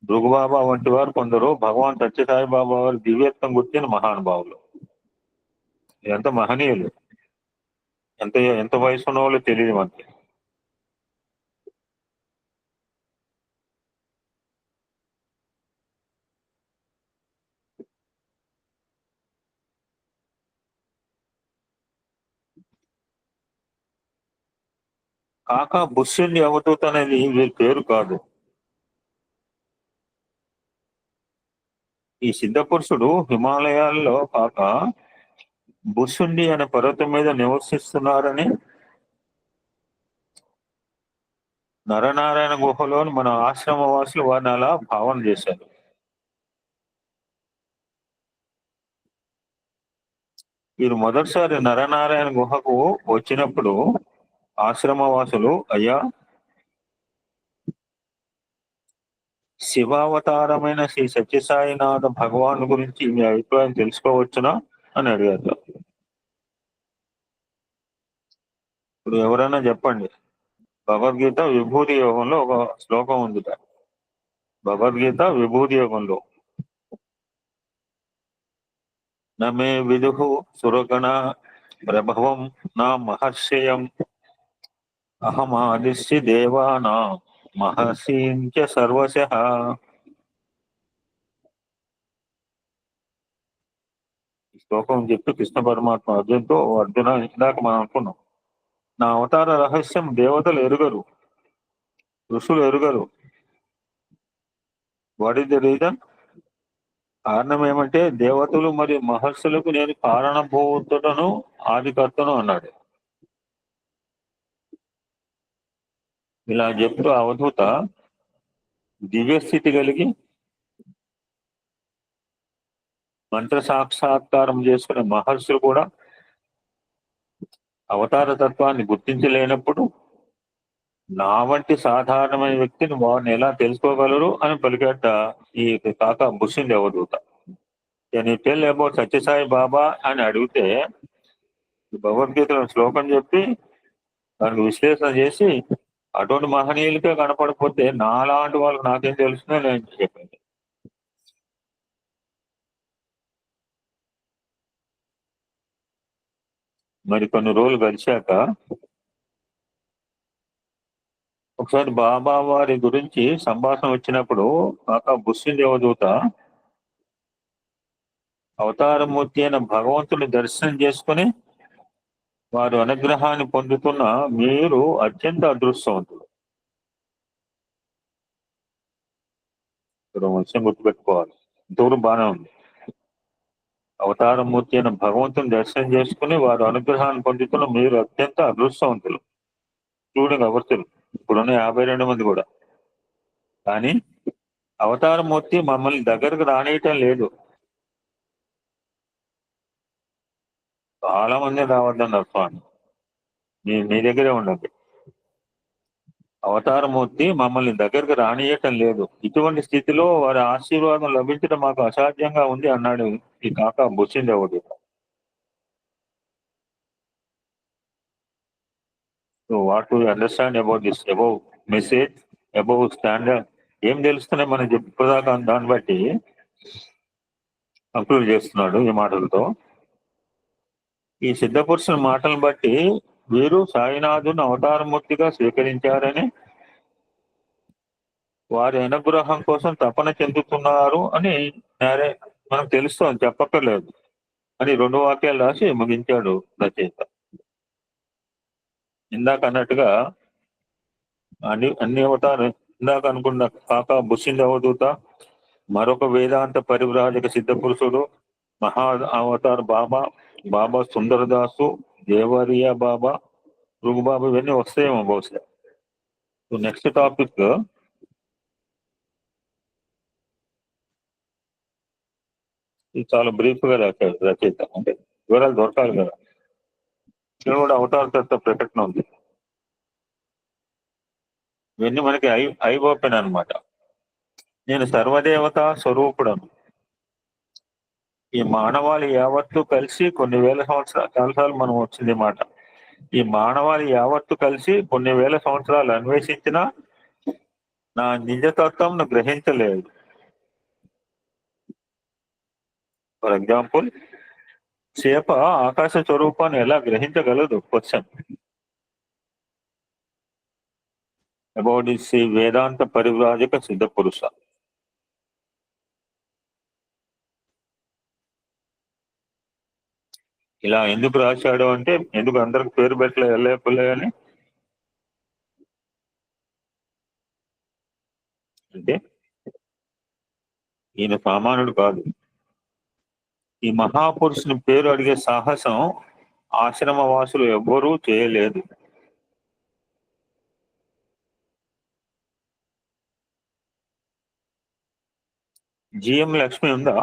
భృగు బాబా వంటి వారు కొందరు భగవాన్ సత్యసాయి బాబా వారి దివ్యత్వం గుర్తిన మహానుభావులు. ఎంత మహనీయులు, ఎంత ఎంత వయసు ఉన్న వాళ్ళు తెలియదు మనకి. కాక బుస్సుండి అవధూత అనేది వీరి పేరు కాదు. ఈ సిద్ధపురుషుడు హిమాలయాల్లో కాక బుస్సుండి అనే పర్వతం మీద నివసిస్తున్నారని నరనారాయణ గుహలోని మన ఆశ్రమవాసులు వారిని అలా భావన చేశారు. వీరు మొదటిసారి నరనారాయణ గుహకు వచ్చినప్పుడు ఆశ్రమవాసులు, అయ్యా, శివావతారమైన శ్రీ సత్యసాయినాథ భగవాన్ గురించి మీ అభిప్రాయం తెలుసుకోవచ్చునా అని అడిగారు. ఇప్పుడు ఎవరైనా చెప్పండి, భగవద్గీత విభూతి యోగంలో ఒక శ్లోకం ఉంది. భగవద్గీత విభూతి యోగంలో నమే విదుహు సురగణ ప్రభవం నా మహర్షయం అహమాదిశ్య దేవానా మహర్షించ సర్వశః. ఈ శ్లోకం చెప్పి కృష్ణ పరమాత్మ అర్జున్తో, అర్జున ఇందాక మనం అనుకున్నాం, నా అవతార రహస్యం దేవతలు ఎరుగరు, ఋషులు ఎరుగరు. What is the reason? కారణం ఏమంటే దేవతలు మరియు మహర్షులకు నేను కారణభూతుడను ఆదికర్తను అన్నాడు. ఇలా చెప్తూ అవధూత దివ్యస్థితి కలిగి మంత్ర సాక్షాత్కారం చేసుకునే మహర్షులు కూడా అవతార తత్వాన్ని గుర్తించలేనప్పుడు నా వంటి సాధారణమైన వ్యక్తిని వారిని ఎలా తెలుసుకోగలరు అని పలికేట ఈ కాక బుస్సుండి అవధూత. నేను టెల్ అబౌట్ సత్యసాయి బాబా అని అడిగితే భగవద్గీతలో శ్లోకం చెప్పి దానికి విశ్లేషణ చేసి అటువంటి మహనీయులకే కనపడకపోతే నాలాంటి వాళ్ళకి నాకేం తెలుస్తుందో నేను చెప్పింది. మరి కొన్ని రోజులు గడిచాక ఒకసారి బాబా వారి గురించి సంభాషణ వచ్చినప్పుడు కాక బుస్సుండి అవధూత అవతారమూర్తి అయిన భగవంతుని దర్శనం చేసుకుని వారు అనుగ్రహాన్ని పొందుతున్న మీరు అత్యంత అదృష్టవంతులు. విషయం గుర్తుపెట్టుకోవాలి, దూరం బాగానే ఉంది. అవతారమూర్తి అయిన భగవంతుని దర్శనం చేసుకుని వారు అనుగ్రహాన్ని పొందుతున్న మీరు అత్యంత అదృష్టవంతులు. ఇంక్లూడింగ్ అవర్తులు, ఇప్పుడున్న 52 మంది కూడా. కానీ అవతారమూర్తి మమ్మల్ని దగ్గరకు రానియటం లేదు. చాలా మంది రావద్దన్నారు స్వామి, మీ దగ్గరే ఉండండి. అవతారమూర్తి మమ్మల్ని దగ్గరకు రానియటం లేదు. ఇటువంటి స్థితిలో వారి ఆశీర్వాదం లభించడం మాకు అసాధ్యంగా ఉంది అన్నాడు ఈ కాక బుస్సుండి అవధూత. So what to understand about this above message, above standard? ఏం తెలుస్తున్నాయి మనం చెప్పేదాకా దాన్ని బట్టి కంక్లూడ్ చేస్తున్నాడు ఈ మాటలతో. ఈ సిద్ధపురుషుల మాటలను బట్టి వీరు సాయినాథుని అవతారమూర్తిగా స్వీకరించారని, వారి అనుగ్రహం కోసం తపన చెందుతున్నారు అని మనకు తెలుస్తోంది, చెప్పక్కర్లేదు అని 2 వాక్యాలు రాసి ముగించాడు రచయిత. ఇందాక అన్నట్టుగా అన్ని అవతారం, ఇందాక అనుకున్న కాక బుస్సుండి అవధూత, మరొక వేదాంత పరివ్రాజక సిద్ధపురుషుడు, మహా అవతార్ బాబా, బాబా సుందరదాసు, దేవరియా బాబా, రుగుబాబు ఇవన్నీ వస్తాయేమో బహుశా. సో నెక్స్ట్ టాపిక్ ఇది చాలా బ్రీఫ్ గా రచయిత, అంటే వివరాలు దొరకాలి కదా. ఇక్కడ కూడా అవతార తత్వ ప్రకటన ఉంది. ఇవన్నీ మనకి ఐ ఓపెన్ అనమాట. నేను సర్వదేవతా స్వరూపుడను. ఈ మానవాళి యావత్తు కలిసి కొన్ని వేల సంవత్సరాలు, చాలాసార్లు మనం వచ్చింది మాట, ఈ మానవాళి యావత్తు కలిసి కొన్ని వేల సంవత్సరాలు అన్వేషించిన నా నిజతత్వం గ్రహించలేదు. ఫర్ ఎగ్జాంపుల్, చేప ఆకాశ స్వరూపాన్ని ఎలా గ్రహించగలదు? క్వశ్చన్ అబౌట్ దిస్ వేదాంత పరివ్రాజక సిద్ధ పురుష. ఇలా ఎందుకు రాశాడు అంటే, ఎందుకు అందరికి పేరు పెట్టలే వెళ్ళలేపలే అని అంటే, ఈయన సామాన్యుడు కాదు. ఈ మహాపురుషుని పేరు అడిగే సాహసం ఆశ్రమ వాసులు ఎవ్వరూ చేయలేదు. జిఎం లక్ష్మి ఉందా?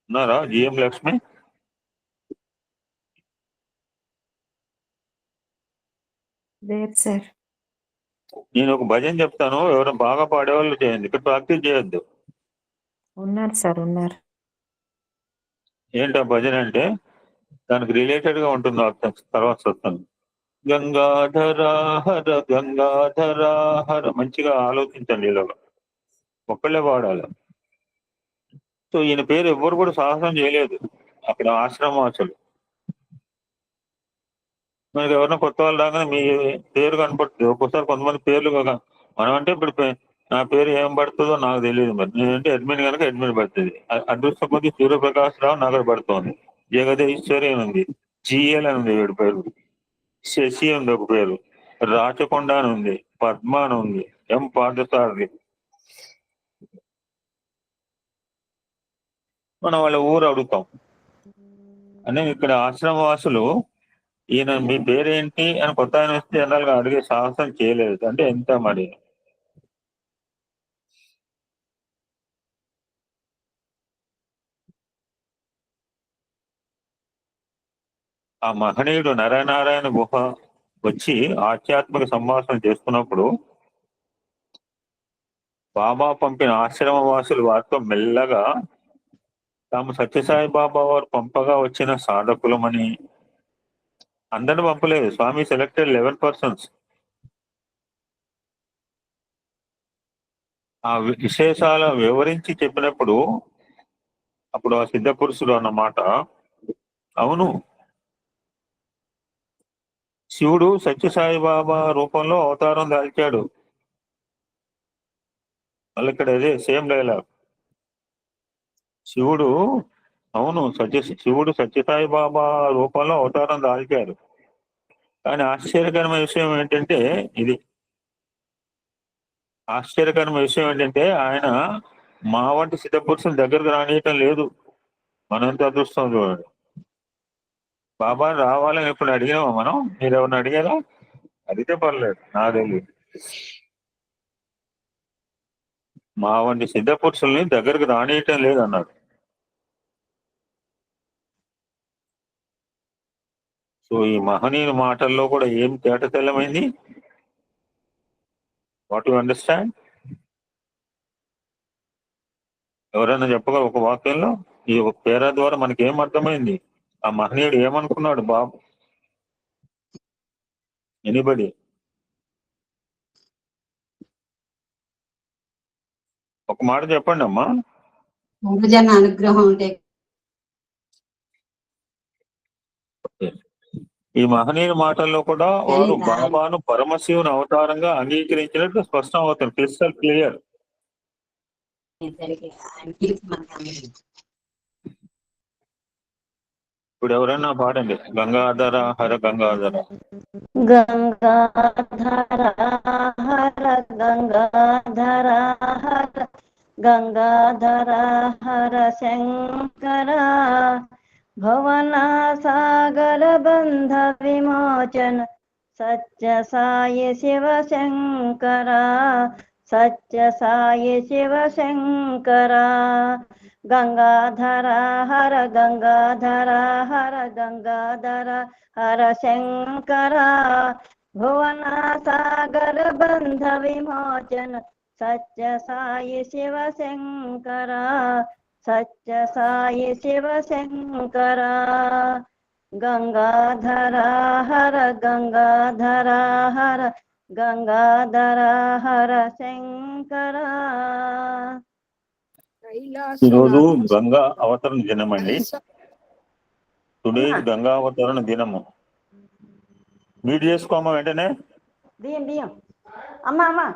ఉన్నారా జిఎం లక్ష్మి? లేదు సార్. నేను ఒక భజన చెప్తాను, ఎవరైనా బాగా పాడేవాళ్ళు చేయండి, ఇక్కడ ప్రాక్టీస్ చేయొద్దు. ఉన్నారు సార్, ఉన్నారు. ఏంటి ఆ భజన అంటే, దానికి రిలేటెడ్ గా ఉంటుంది అర్థం, తర్వాత వస్తాను. గంగాధర హర గంగాధర హర, మంచిగా ఆలోచించండి. ఇలాగా ఒక్కళ్ళే పాడాలి. సో ఈయన పేరు ఎవ్వరు కూడా సాహసం చేయలేదు అక్కడ ఆశ్రమవాసులు. మనకి ఎవరైనా కొత్త వాళ్ళు రాగానే మీ పేరు కనపడుతుంది. ఒక్కోసారి కొంతమంది పేర్లు మనం అంటే ఇప్పుడు నా పేరు ఏం పడుతుందో నాకు తెలియదు. మరి నేనంటే అడ్మిన్ కనుక అడ్మిన్ పడుతుంది. అదృష్టం కొద్ది సూర్యప్రకాశ్ రావు నాకు పడుతుంది. జగదీశ్వరి అని ఉంది, జిఎల్ అని ఉంది వీడి పేరు, శశి ఉంది ఒక పేరు, రాచకొండ అని ఉంది, పద్మ అని ఉంది, ఎం పార్థసారథి. మనం వాళ్ళ ఊరు అడుగుతాం. అంటే ఇక్కడ ఆశ్రమవాసులు ఈయన మీ పేరేంటి అని కొత్త ఆయన వస్తే జనరల్ గా అడిగే సాహసం చేయలేదు. అంటే ఎంత మరి. ఆ మహనీయుడు నరనారాయణ గుహ వచ్చి ఆధ్యాత్మిక సంభాషణ చేసుకున్నప్పుడు బాబా పంపిన ఆశ్రమ వాసులు వారితో మెల్లగా తాము సత్యసాయి బాబా వారు పంపగా వచ్చిన సాధకులమని, అందరిని పంపలేదు, స్వామి సెలెక్టెడ్ 11 persons. ఆ విశేషాల వివరించి చెప్పినప్పుడు అప్పుడు ఆ సిద్ధ పురుషుడు అన్నమాట, అవును శివుడు సత్యసాయి బాబా రూపంలో అవతారం దాల్చాడు. మళ్ళీ ఇక్కడ అదే సేమ్ డైలాగ్. శివుడు సత్యసాయి బాబా రూపంలో అవతారం దాల్చారు. కానీ ఆశ్చర్యకరమైన విషయం ఏంటంటే ఆయన మా వంటి సిద్ధ పురుషుల దగ్గరకు రానియటం లేదు. మనంత అదృష్టం చూడండి. బాబా రావాలని ఎప్పుడు అడిగామా మనం? మీరు ఎవరిని అడిగారా? అడిగితే పర్లేదు, నా తెలియదు. మా వంటి సిద్ధ పురుషుల్ని దగ్గరకు రానియటం లేదు అన్నాడు. సో ఈ మహనీయుల మాటల్లో కూడా ఏం తేటతెల్లమైంది? What you understand? ఎవరైనా చెప్పగల ఒక వాక్యంలో ఈ ఒక పేరా ద్వారా మనకి ఏం అర్థమైంది? ఆ మహనీయుడు ఏమనుకున్నాడు బాబు? ఎనీబడి? ఒక మాట చెప్పండి అమ్మా. గురుజన అనుగ్రహం ఉంటే. ఈ మహనీయుల మాటల్లో కూడా వారు బాబాను పరమశివుని అవతారంగా అంగీకరించినట్టు స్పష్టం అవుతుంది, క్రిస్టల్ క్లియర్. ఇప్పుడు ఎవరైనా పాడండి, గంగాధర హర గంగాధర. గంగాధర హర గంగాధర హర గంగాధర హర శంకర భవన సాగర బంధ విమోచన సత్య సాయి శివ శంకర సత్య సాయి శివ శంకర గంగాధర హర గంగాధర హర గంగాధర హర శంకర భువన సాగర బంధ విమోచన సత్య సాయి శివ శంకర సత్య సాయి శివ శంకర గంగాధర హర గంగాధర హర గంగాధర హర శంకర. ఈరోజు గంగా అవతరణ దినం అండి. టుడే గంగా అవతరణ దినము. మీట్ చేసుకోమా వెంటనే. బియ్యం అమ్మా అమ్మా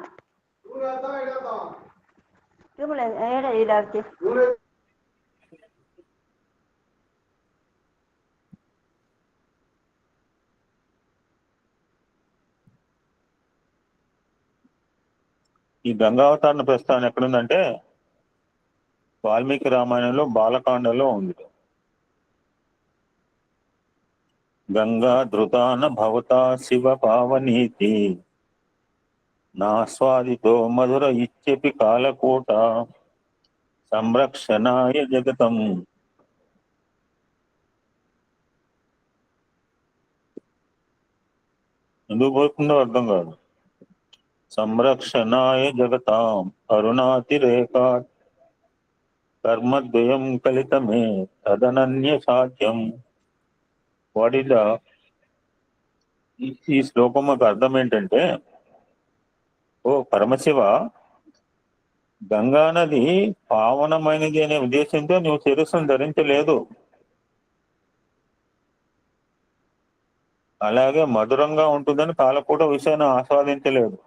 ఈ గంగావతరణ ప్రస్థానం ఎక్కడుందంటే వాల్మీకి రామాయణంలో బాలకాండలో ఉంది. గంగా ధృతాన భవతా శివ పావనీతి నాస్వాదితో మధుర ఇచ్చెపి కాలకోట సంరక్షణాయ జగతం. ఎందుకు పోతుందో అర్థం కాదు. సంరక్షణాయ జగతాం అరుణాతిరేకా కర్మద్వయం కలితమే తదనన్య సాధ్యం. వాటిద ఈ శ్లోకం ఒక అర్థం ఏంటంటే, ఓ పరమశివ, గంగా నది పావనమైనది అనే ఉద్దేశంతో నువ్వు శిరస్సును ధరించలేదు. అలాగే మధురంగా ఉంటుందని కాలకూట విషయాన్ని ఆస్వాదించలేదు.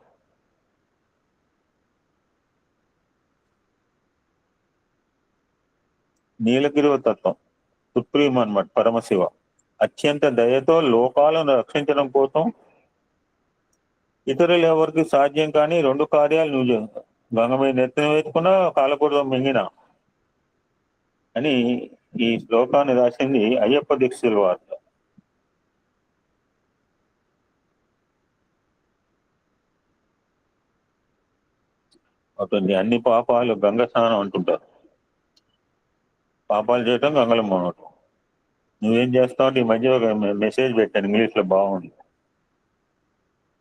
నీలగిరివ తత్వం సుప్రీం అన్నమాట పరమశివ. అత్యంత దయతో లోకాలను రక్షించడం కోసం ఇతరులు ఎవరికి సాధ్యం కానీ రెండు కార్యాలు నువ్వు చేస్తావు. గంగ మీద నెత్తిన వేసుకున్నా కాలకూడదు మింగిన అని ఈ శ్లోకాన్ని రాసింది అయ్యప్ప దీక్షితుల వార్త. అవుతుంది. అన్ని పాపాలు గంగ స్నానం అంటుంటారు. పాపాలు చేయటం గంగలో మునగటం. నువ్వేం చేస్తావు అంటే ఈ మధ్య ఒక మెసేజ్ పెట్టాను, ఇంగ్లీష్లో బాగుంది.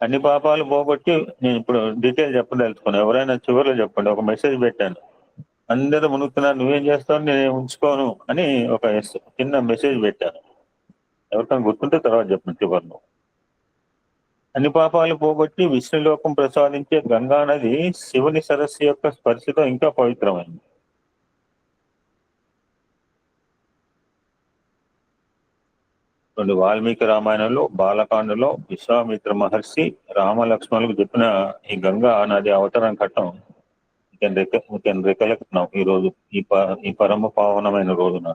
అన్ని పాపాలు పోగొట్టి నేను ఇప్పుడు డీటెయిల్ చెప్పదలుచుకున్నాను. ఎవరైనా చివరిలో చెప్పండి. ఒక మెసేజ్ పెట్టాను, అందరూ మునుగుతున్నారు, నువ్వేం చేస్తావు నేను ఉంచుకోను అని ఒక చిన్న మెసేజ్ పెట్టాను. ఎవరికైనా గుర్తుంటే తర్వాత చెప్పండి చివరిలో. అన్ని పాపాలు పోగొట్టి విష్ణులోకం ప్రసాదించే గంగా నది శివుని సరస్సు యొక్క స్పర్శతో ఇంకా పవిత్రమైంది. రెండు వాల్మీకి రామాయణంలో బాలకాండలో విశ్వామిత్ర మహర్షి రామలక్ష్మణులకు చెప్పిన ఈ గంగా నది అవతరణ ఘట్టం రికలెక్ట్ ఈ రోజు ఈ పరమ పావనమైన రోజున.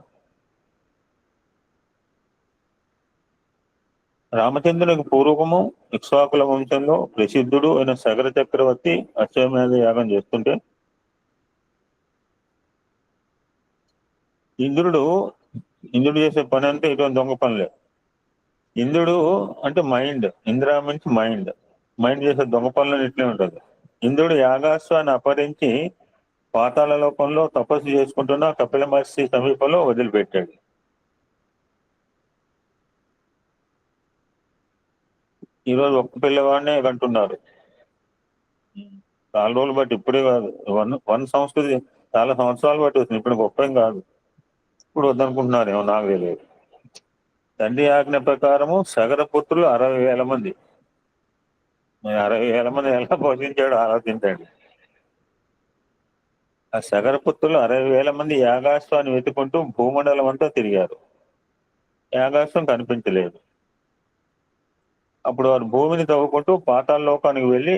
రామచంద్రునికి పూర్వకము ఇక్ష్వాకుల వంశంలో ప్రసిద్ధుడు అయిన సగర చక్రవర్తి అశ్వమేధ యాగం చేస్తుంటే ఇంద్రుడు చేసే పని అంటే ఇటువంటి దొంగ పనులే. ఇంద్రుడు అంటే మైండ్, ఇంద్ర మీన్స్ మైండ్ చేసే దొంగ పనులు ఇట్లే ఉంటుంది. ఇంద్రుడు యాగాశ్వాన్ని అపహరించి పాతాళ లోకంలో తపస్సు చేసుకుంటున్న కపిల మహర్షి సమీపంలో వదిలిపెట్టాడు. ఈరోజు ఒక్క పిల్లవాడినే కంటున్నారు. చాలా రోజులు బట్టి, ఇప్పుడే కాదు, వన్ సంస్కృతి చాలా సంవత్సరాలు బట్టి వస్తుంది. ఇప్పుడు గొప్పం కాదు, ఇప్పుడు వద్దనుకుంటున్నారు ఏమో నాకు తెలియదు. తండ్రి ఆజ్ఞ ప్రకారము సగర పుత్రులు 60,000 మంది. 60,000 మంది ఎలా పోషించాడు ఆలోచించండి. ఆ సగర పుత్రులు 60,000 మంది యాగాశ్వాన్ని వెతుకుంటూ భూమండలం అంతా తిరిగారు. యాగాశ్వం కనిపించలేదు. అప్పుడు వారు భూమిని తవ్వుకుంటూ పాతాళ లోకానికి వెళ్ళి,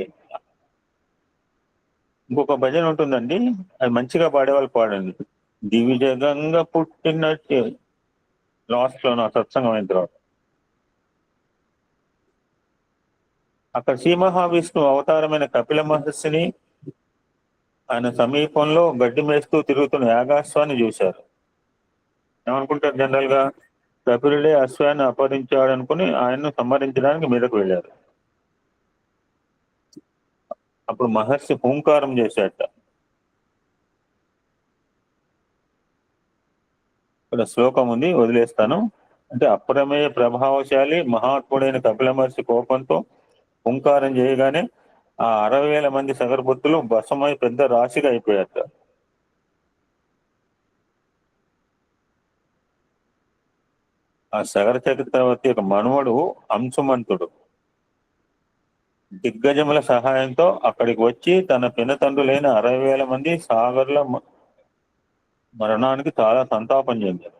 ఇంకొక భజన ఉంటుందండి, అది మంచిగా పాడేవాళ్ళు పాడండి. దివిజగంగా పుట్టినట్టు లాస్ట్ లో నా సత్సంగం అయిన తర్వాత అక్కడ శ్రీ మహావిష్ణువు అవతారమైన కపిల మహర్షిని ఆయన సమీపంలో గడ్డి మేస్తూ తిరుగుతున్న యాగాశ్వాన్ని చూశారు. ఏమనుకుంటారు జనరల్ గా? కపిలుడే అశ్వాన్ని అపహరించాడు అనుకుని ఆయన్ను సంహరించడానికి మీదకు వెళ్ళారు. అప్పుడు మహర్షి హూంకారం చేశాట. ఇక్కడ శ్లోకం ఉంది, వదిలేస్తాను. అంటే అప్రమేయ ప్రభావశాలి మహాత్ముడైన కపిల మహర్షి కోపంతో హుంకారం చేయగానే ఆ 60,000 మంది సగరపుత్రులు భస్మమై పెద్ద రాశిగా అయిపోయారట. ఆ సగర చక్రవర్తి యొక్క మనుమడు అంశుమంతుడు దిగ్గజముల సహాయంతో అక్కడికి వచ్చి తన పినతండ్రులైన 60,000 మంది సాగర్ల మరణానికి చాలా సంతాపం చెందారు.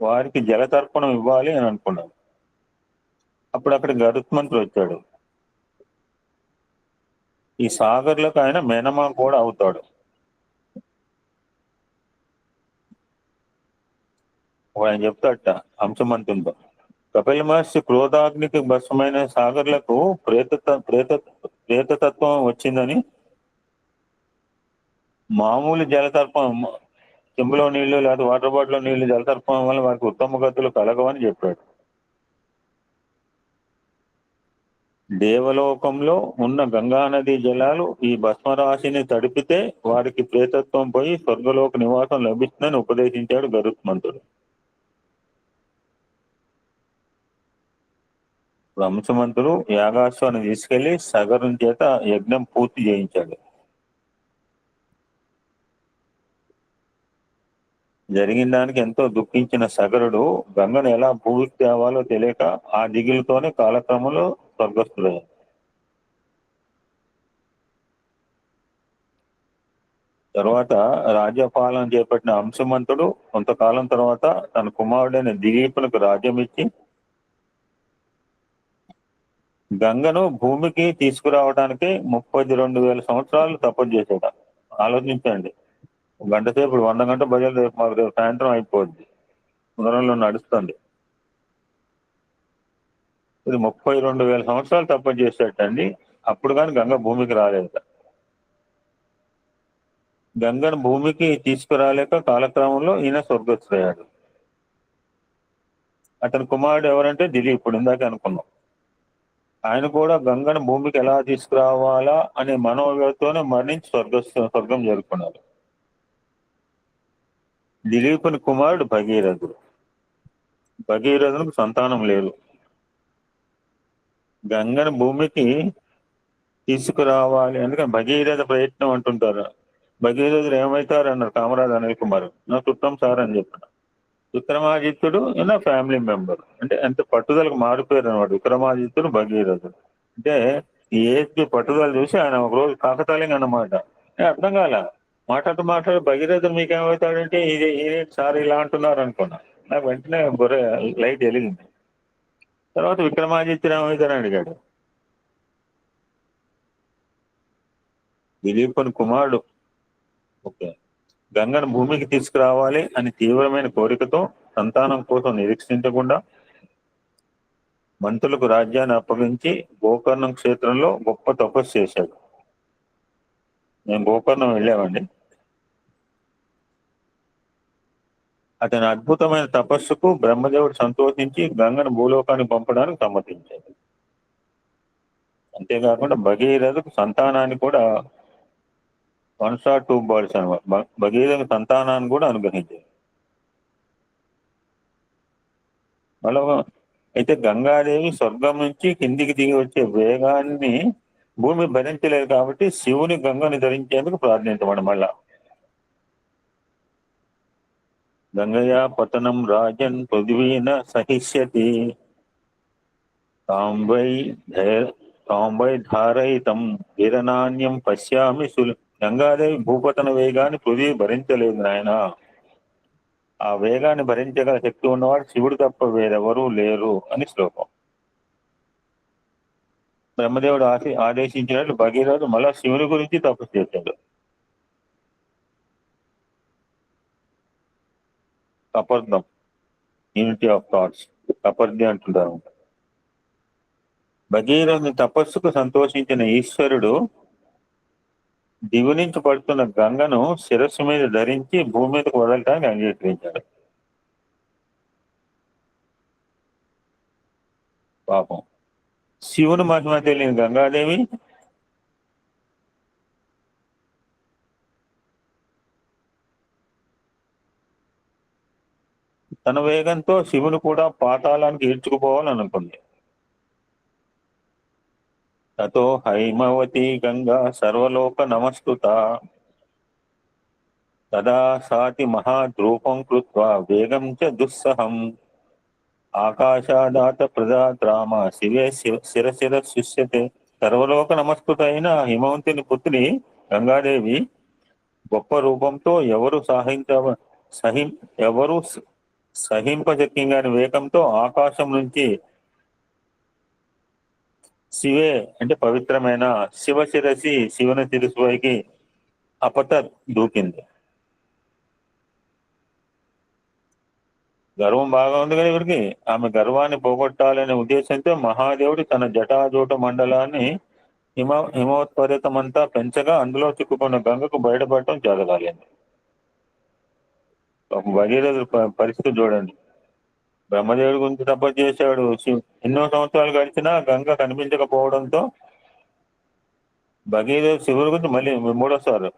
వారికి జలతర్పణం ఇవ్వాలి అని అనుకున్నాడు. అప్పుడు అక్కడ గరుత్మంతుడు వచ్చాడు. ఈ సాగర్లకు ఆయన మేనమా కూడా అవుతాడు. ఆయన చెప్తాడట అంశమంతునితో, కపిల మహర్షి క్రోధాగ్నికి భస్మైన సాగర్లకు ప్రేతతత్వం వచ్చిందని, మామూలు జలతర్పం చెంబులో నీళ్లు లేదా వాటర్ బాటిల్లో నీళ్లు జలతర్పం వల్ల వారికి ఉత్తమ గతులు కలగవని చెప్పాడు. దేవలోకంలో ఉన్న గంగానది జలాలు ఈ భస్మరాశిని తడిపితే వారికి ప్రేతత్వం పోయి స్వర్గలోక నివాసం లభిస్తుందని ఉపదేశించాడు గరుత్మంతుడు. అంశమంతుడు యాగాశ్వాన్ని తీసుకెళ్లి సగరం చేత యజ్ఞం పూర్తి చేయించాడు. జరిగిన దానికి ఎంతో దుఃఖించిన సగరుడు గంగను ఎలా పూర్తి తేవాలో తెలియక ఆ దిగులతోనే కాలక్రమంలో స్వర్గస్థుడయ్యాడు. తర్వాత రాజ్యపాలన చేపట్టిన అంశమంతుడు కొంతకాలం తర్వాత తన కుమారుడైన దిలీపునకు రాజ్యం ఇచ్చి గంగను భూమికి తీసుకురావడానికి 32,000 సంవత్సరాలు తపస్సు చేశాడు. ఆలోచించండి, గంట సేపు 100 గంటల బదులు మాకు రేపు సాయంత్రం అయిపోద్ది, పునరంలో నడుస్తుంది. ఇది 32,000 సంవత్సరాలు తపస్సు చేసేటండి. అప్పుడు కానీ గంగ భూమికి రాలేదు. గంగను భూమికి తీసుకురాలేక కాలక్రమంలో ఈయన స్వర్గస్థుడయ్యాడు. అతని కుమారుడు ఎవరంటే దిలీపుడు, ఇందాక అనుకున్నాం. ఆయన కూడా గంగను భూమికి ఎలా తీసుకురావాలా అనే మనోవ్యతతోనే మరణించి స్వర్గం చేరుకున్నారు. దిలీపుని కుమారుడు భగీరథుడు. భగీరథునికి సంతానం లేదు. గంగను భూమికి తీసుకురావాలి అందుకని భగీరథ ప్రయత్నం అంటుంటారు. భగీరథుడు ఏమవుతారు అన్నారు కామరాజు అనిల్ కుమార్. నా చుట్టం సార్ అని చెప్పిన. విక్రమాదిత్యుడు నా ఫ్యామిలీ మెంబర్. అంటే ఎంత పట్టుదలకు మారిపోయారు అనమాట విక్రమాదిత్యుడు భగీరథుడు. అంటే ఈ ఏజ్కి పట్టుదల చూసి ఆయన ఒక రోజు కాకతాళీయంగా అన్నమాట. అర్థం కాల, మాట్లాడు భగీరథుడు మీకేమవుతాడంటే ఇది సార్ ఇలా అంటున్నారు అనుకున్నా. నాకు వెంటనే బొర్రె లైట్ వెలిగింది. తర్వాత విక్రమాదిత్యుడు ఏమవుతారని అడిగాడు. దిలీపుని కుమారుడు ఓకే గంగను భూమికి తీసుకురావాలి అని తీవ్రమైన కోరికతో సంతానం కోసం నిరీక్షించకుండా మంత్రులకు రాజ్యాన్ని అప్పగించి గోకర్ణం క్షేత్రంలో గొప్ప తపస్సు చేశాడు. మేము గోకర్ణం వెళ్ళామండి. అతని అద్భుతమైన తపస్సుకు బ్రహ్మదేవుడు సంతోషించి గంగను భూలోకానికి పంపడానికి సమ్మతించాడు. అంతేకాకుండా భగీరథకు సంతానాన్ని కూడా 1 shot 2 birds అనమాట. భగీరథ సంతానాన్ని కూడా అనుగ్రహించారు. మళ్ళీ అయితే గంగాదేవి స్వర్గం నుంచి కిందికి దిగి వచ్చే వేగాన్ని భూమి భరించలేదు కాబట్టి శివుని గంగని ధరించేందుకు ప్రార్థించమని మళ్ళా. గంగయా పతనం రాజన్ పృథ్వీన సహిష్యతి తాంబై ధారయితం వీరనాణ్యం పశ్యామి గంగాదేవి భూపతన వేగాన్ని పృథ్వీ భరించలేదు నాయన. ఆ వేగాన్ని భరించగల శక్తి ఉన్నవాడు శివుడు తప్ప వేరెవరూ లేరు అని శ్లోకం. బ్రహ్మదేవుడు ఆదేశించినట్లు భగీరథుడు మళ్ళా శివుని గురించి తపస్సు చేశాడు. కపర్దం, యూనిటీ ఆఫ్ థాట్స్, కపర్ది అంటుంటారు. భగీరథుని తపస్సుకు సంతోషించిన ఈశ్వరుడు దిగు నుంచి పడుతున్న గంగను శిరస్సు మీద ధరించి భూమి మీదకు వదలటానికి అంగీకరించాడు. పాపం శివుని మహిమ తెలియని గంగాదేవి తన వేగంతో శివుని కూడా పాతాళానికి ఈడ్చుకుపోవాలనుకుంది. తతో హైమవతి గంగా సర్వలోక నమస్కృత తదా సాతి మహాద్రూపం కృత్వా వేగం చ దుస్సహం ఆకాశాదాత ప్రదాత్రామ శివే శిరశిర శిష్యతే. సర్వలోక నమస్కృత అయిన హిమవంతుని పుత్రి గంగాదేవి గొప్ప రూపంతో ఎవరు సహింపశక్యంగాని వేగంతో ఆకాశం నుంచి శివే అంటే పవిత్రమైన శివశిరసి శివుని శిరస్సుపైకి అపత దూకింది. గర్వం బాగా ఉంది కదా ఇవరికి. ఆమె గర్వాన్ని పోగొట్టాలనే ఉద్దేశంతో మహాదేవుడు తన జటాజూట మండలాన్ని హిమోత్పరితమంతా పెంచగా అందులో చిక్కుకున్న గంగకు బయటపడటం జరగాలి. భగీరథుడు పరిస్థితి చూడండి. బ్రహ్మదేవుడి గురించి తపస్సు చేశాడు. ఎన్నో సంవత్సరాలు గడిచినా గంగ కనిపించకపోవడంతో భగీరథుడు శివుడి గురించి మళ్ళీ మూడోసారి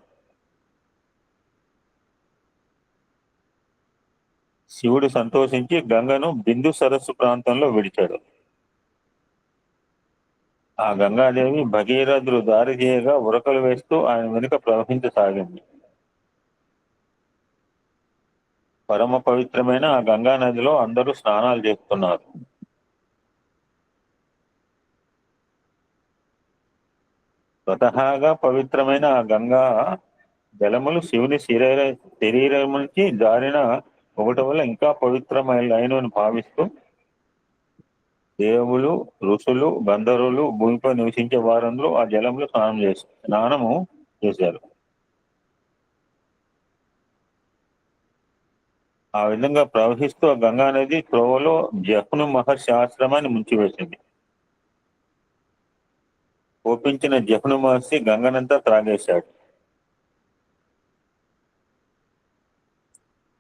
శివుడు సంతోషించి గంగను బిందు సరస్సు ప్రాంతంలో విడిచాడు. ఆ గంగాదేవి భగీరథుడు దారి చేయగా ఉరకలు వేస్తూ ఆయన వెనుక ప్రవహించసాగింది. పరమ పవిత్రమైన ఆ గంగా నదిలో అందరూ స్నానాలు చేస్తున్నారు. స్వతహాగా పవిత్రమైన ఆ గంగా జలములు శివుని శరీరం నుంచి జారిన ఒకటి వల్ల ఇంకా పవిత్రమైన భావిస్తూ దేవులు, ఋషులు, గంధర్వులు, భూమిపై నివసించే వారందరూ ఆ జలంలో స్నానము చేశారు. ఆ విధంగా ప్రవహిస్తూ ఆ గంగా నది త్రోవలో జహ్ను మహర్షి ఆశ్రమాన్ని ముంచివేసింది. కోపించిన జహ్ను మహర్షి గంగనంతా త్రాగేశాడు.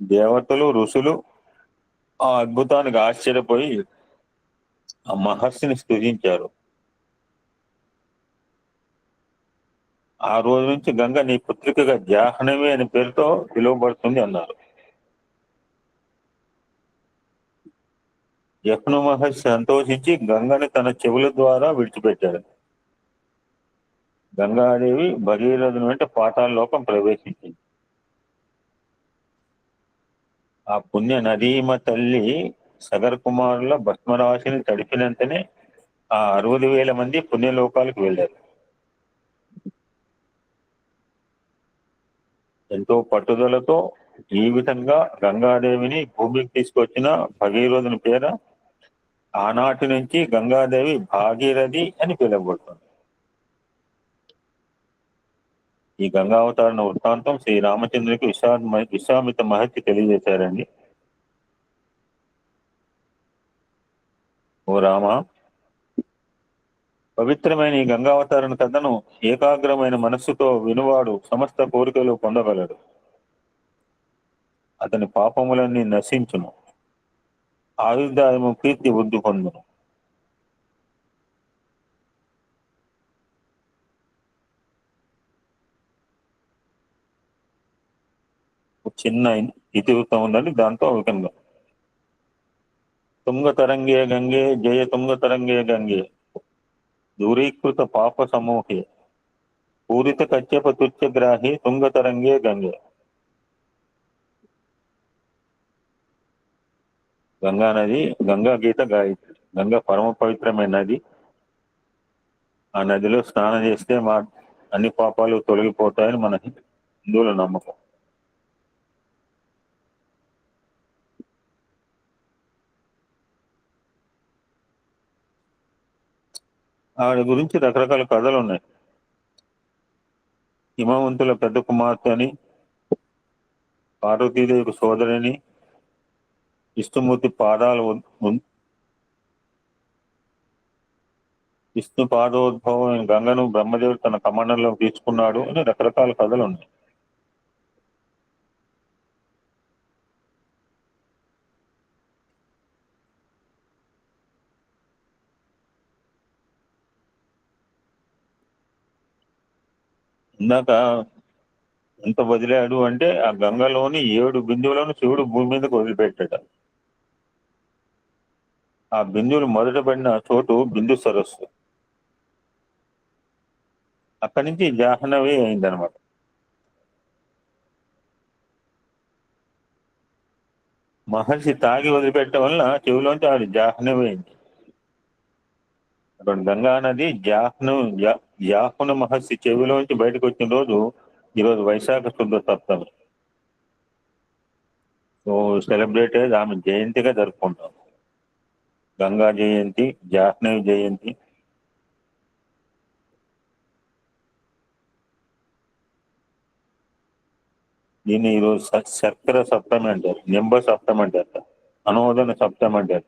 దేవతలు, ఋషులు ఆ అద్భుతానికి ఆశ్చర్యపోయి ఆ మహర్షిని స్తుతించారు. ఆ రోజు నుంచి గంగ నీ పుత్రికగా జాహ్నవి అనే పేరుతో పిలువబడుతుంది అన్నారు. జహ్ను మహర్షి సంతోషించి గంగని తన చెవుల ద్వారా విడిచిపెట్టాడు. గంగాదేవి భగీరథుని వెంట పాతాళ లోకం ప్రవేశించింది. ఆ పుణ్య నదీమ తల్లి సగర్ కుమారుల భస్మరాశిని తడిపినంతనే ఆ 60,000 మంది పుణ్యలోకాలకు వెళ్ళారు. ఎంతో పట్టుదలతో ఈ విధంగా గంగాదేవిని భూమికి తీసుకొచ్చిన భగీరథుని పేర ఆనాటి నుంచి గంగాదేవి భాగీరథి అని పిలువబడుతుంది. ఈ గంగావతారణ వృత్తాంతం శ్రీరామచంద్రుడికి విశ్వామిత్ర మహర్షి తెలియజేశారండి. ఓ రామ, పవిత్రమైన ఈ గంగావతారణ కథను ఏకాగ్రమైన మనస్సుతో వినువాడు సమస్త కోరికలు పొందగలడు. అతని పాపములన్నీ నశించును, ఆయుర్దాయము కీర్తి వృద్ధి పొందును. చిన్న ఇతివృత్తం ఉందండి, దాంతో విధంగా తుంగతరంగే గంగే జయ తుంగతరంగే గంగే దూరీకృత పాప సమూహే పూరిత కశ్యప తుత్యగ్రాహి తుంగతరంగే గంగే. గంగా నది, గంగా గీత గాయత్రి. గంగా పరమ పవిత్రమైన నది. ఆ నదిలో స్నానం చేస్తే అన్ని పాపాలు తొలగిపోతాయని మన హిందువుల నమ్మకం. ఆవిడ గురించి రకరకాల కథలు ఉన్నాయి. హిమవంతుల పెద్ద కుమార్తె అని, పార్వతీదేవికి సోదరిని, విష్ణుమూర్తి విష్ణు పాదోద్భవం గంగను బ్రహ్మదేవుడు తన కమండంలో తీసుకున్నాడు అని రకరకాల కథలు ఉన్నాయి. ఇందాక ఎంత వదిలాడు అంటే ఆ గంగలోని 7 బిందువులను శివుడు భూమి మీదకి వదిలిపెట్టాడు. ఆ బిందువులు మొదట పడిన చోటు బిందు సరస్సు. అక్కడి నుంచి జాహ్నవి అయిందనమాట. మహర్షి తాగి వదిలిపెట్టడం వల్ల చెవిలోంచి ఆవిడ జాహ్నవి అయింది. అక్కడ గంగా నది జాహ్ను మహర్షి చెవిలోంచి బయటకు వచ్చిన రోజు ఈరోజు వైశాఖ శుద్ధ సప్తమి. సో సెలబ్రేటెడ్ ఆమె జయంతిగా జరుపుకుంటాం. గంగా జయంతి, జాహ్నవి జయంతి. దీన్ని ఈరోజు శర్కర సప్తమి అంటారు, నింబ సప్తమి అంటారు, అనోదన సప్తమి అంటారు.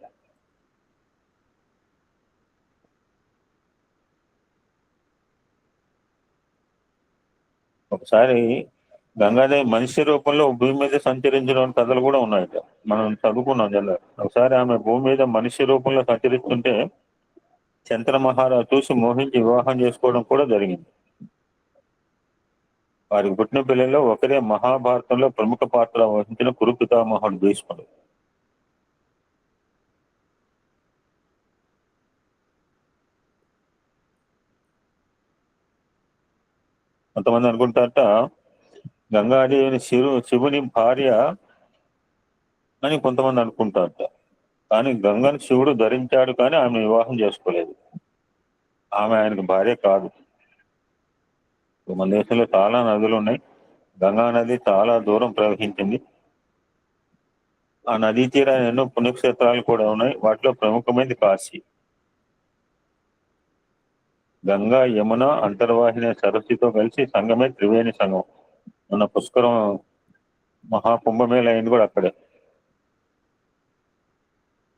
ఒకసారి గంగాదేవి మనిషి రూపంలో భూమి మీద సంచరించిన కథలు కూడా ఉన్నాయట. మనం చదువుకున్నాం జనరల్. ఒకసారి ఆమె భూమి మీద మనిషి రూపంలో సంచరిస్తుంటే చంద్ర మహారాజు చూసి మోహించి వివాహం చేసుకోవడం కూడా జరిగింది. వారికి పుట్టిన పిల్లల్లో ఒకరే మహాభారతంలో ప్రముఖ పాత్ర వహించిన కురు పితామహుడు భీష్ముడు. కొంతమంది అనుకుంటారట గంగాదేవిని శివుని భార్య అని కొంతమంది అనుకుంటారట. కానీ గంగను శివుడు ధరించాడు, కానీ ఆమె వివాహం చేసుకోలేదు. ఆమె ఆయనకు భార్య కాదు. మన దేశంలో చాలా నదులు ఉన్నాయి. గంగా నది చాలా దూరం ప్రవహించింది. ఆ నదీ తీరాన్ని ఎన్నో పుణ్యక్షేత్రాలు కూడా ఉన్నాయి. వాటిలో ప్రముఖమైనది కాశీ. గంగా, యమున అంతర్వాహిని సరస్సుతో కలిసి సంగమే త్రివేణి సంగమం. మన పుష్కరం మహాకుంభమేళ అయింది కూడా అక్కడే.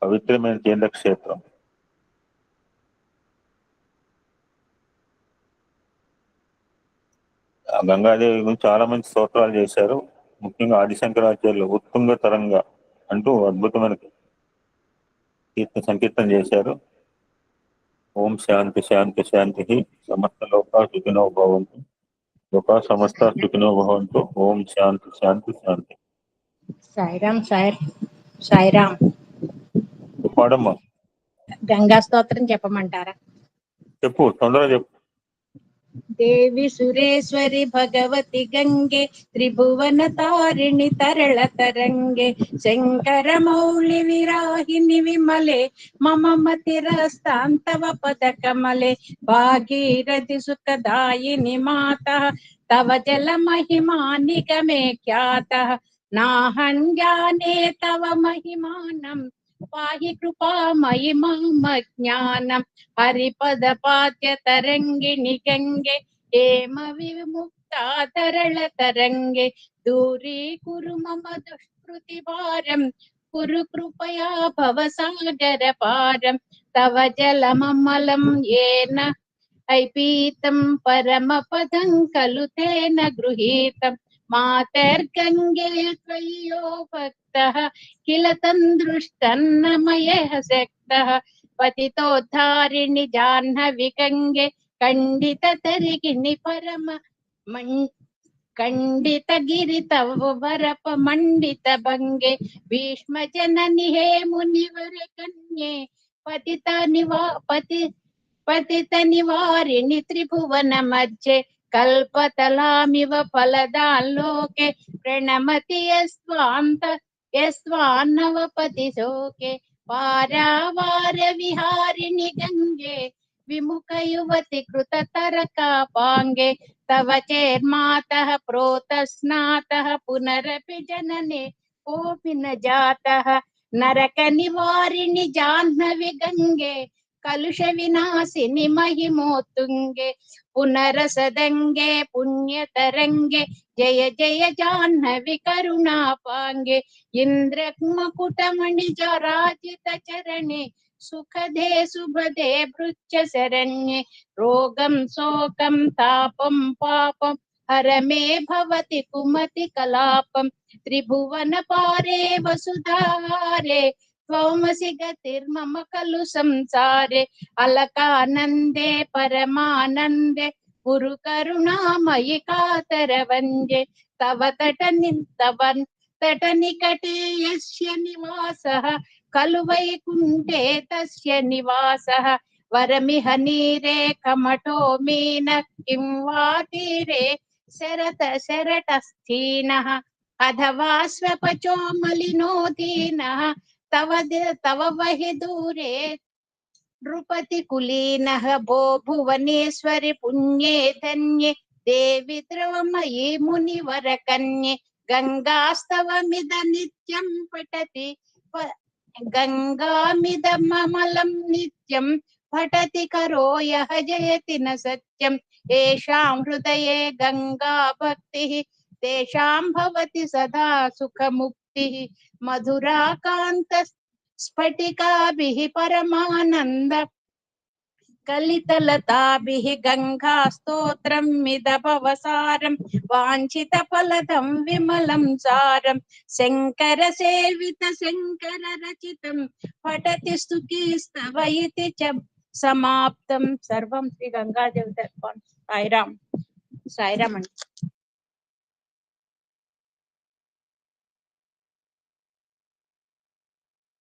పవిత్రమైన కేంద్ర క్షేత్రం. ఆ గంగాదేవి గురించి చాలా మంది స్తోత్రాలు చేశారు. ముఖ్యంగా ఆదిశంకరాచార్యులు ఉత్తుంగ తరంగ అంటూ అద్భుతమైన సంకీర్తన చేశారు. ఓం శాంతి శాంతి శాంతి. సమస్త లోకా సుఖినో భవంతు. లోకా సమస్త సుఖినో భవంతు. ఓం శాంతి శాంతి శాంతి. సాయిరామ్ సాయిరామ్. పాడమ్మా. గంగా స్తోత్రం చెప్పమంటారా? చెప్పు, తొందరగా చెప్పు. దేవి సురేశ్వరి భగవతి గంగే త్రిభువన తారిణి తరళ తరంగే శంకర మౌళి విరాహిని విమలే మమ మతిరస్తాంతవ పద కమలే భాగీరథి సుఖదాయిని మాత తవ జల మహిమా నిగమే ఖ్యాత నాహం జ్ఞానే తవ మహిమానం పాహి కృపామయి మమ జ్ఞానం హరిపద పాద్య తరంగిణి గంగే హేమ విముక్తా తరళ తరంగే దూరీకురు మమ దుష్కృతి భారం కురు కృపయా భవసాగర పారం తవ జలమమలం ఏన ఐపీతం పరమ పదం ఖలు తేన గృహీతం మాతర్గంగే త్వయ్యో భక్తః కిల తందృష్టన్నమయః శక్తః పతితోద్ధారిణి జాహ్నవి గంగే ఖండిత తరిగిని పరమ ఖండిత గిరి తవ వరప మండిత భంగే భీష్మ జనని హే మునివర కన్యే పతిత నివారిణి త్రిభువన మధ్యే కల్పతలామివ ఫలదాల్లోకే ప్రణమతి యస్వాన్నవపతి శోకే పారావార విహారిణి గంగే విముఖ యువతి కృత తరకాపాంగే తవ చేర్మాతః ప్రోతస్నాతః పునరపి జననే కోపి న జాతః నరక నివారిణి జాహ్నవి గంగే కలుష వినాశిని మహిమోత్తుంగే పునరసదంగే పుణ్యతరంగే జయ జయ జాహ్నవి కరుణాపాంగే ఇంద్రమకుటమణి జరాజిత చరణే సుఖదే శుభదే భృత్య శరణ్యే రోగం శోకం తాపం పాపం హర మే భవతి కుమతి కలాపం త్రిభువన పారే వసుధారే త్వమసి గతిర్మమ ఖలు సంసారే అలకానందే పరమానందే గురు కరుణామయి కాతర వందే తవ తట నికటే యస్య నివాసః ఖలు వైకుంఠే తస్య నివాసః వరమిహ నీరే కమఠో మీన కిం వా తీరే శరటస్థీనః అథవా స్వపచో మలినో దీనః తవ వహి దూరే నృపతి కులీనః భో భువనేశ్వరి పుణ్యే ధన్యే దేవి ద్రవమయీ మునివర కన్యే గంగాస్తవమిద నిత్యం పఠతి గంగామిదమమలం నిత్యం పఠతి కరో యః జయతి న సత్యం ఏషాం హృదయే గంగా భక్తిః తేషాం భవతి సదా సుఖముక్తిః మధురాకాంత స్ఫటికాభిః పరమానంద కలితలతాభిః గంగా స్తోత్రం మిద భవసారం వాంఛిత ఫలదం విమలం సారం శంకర సేవిత శంకర రచితం పఠతి స్తుతి స్తవ ఇతి చ సమాప్తం సర్వం శ్రీ గంగాదేవి సాయిరామ్ సాయిరామ్ అండి.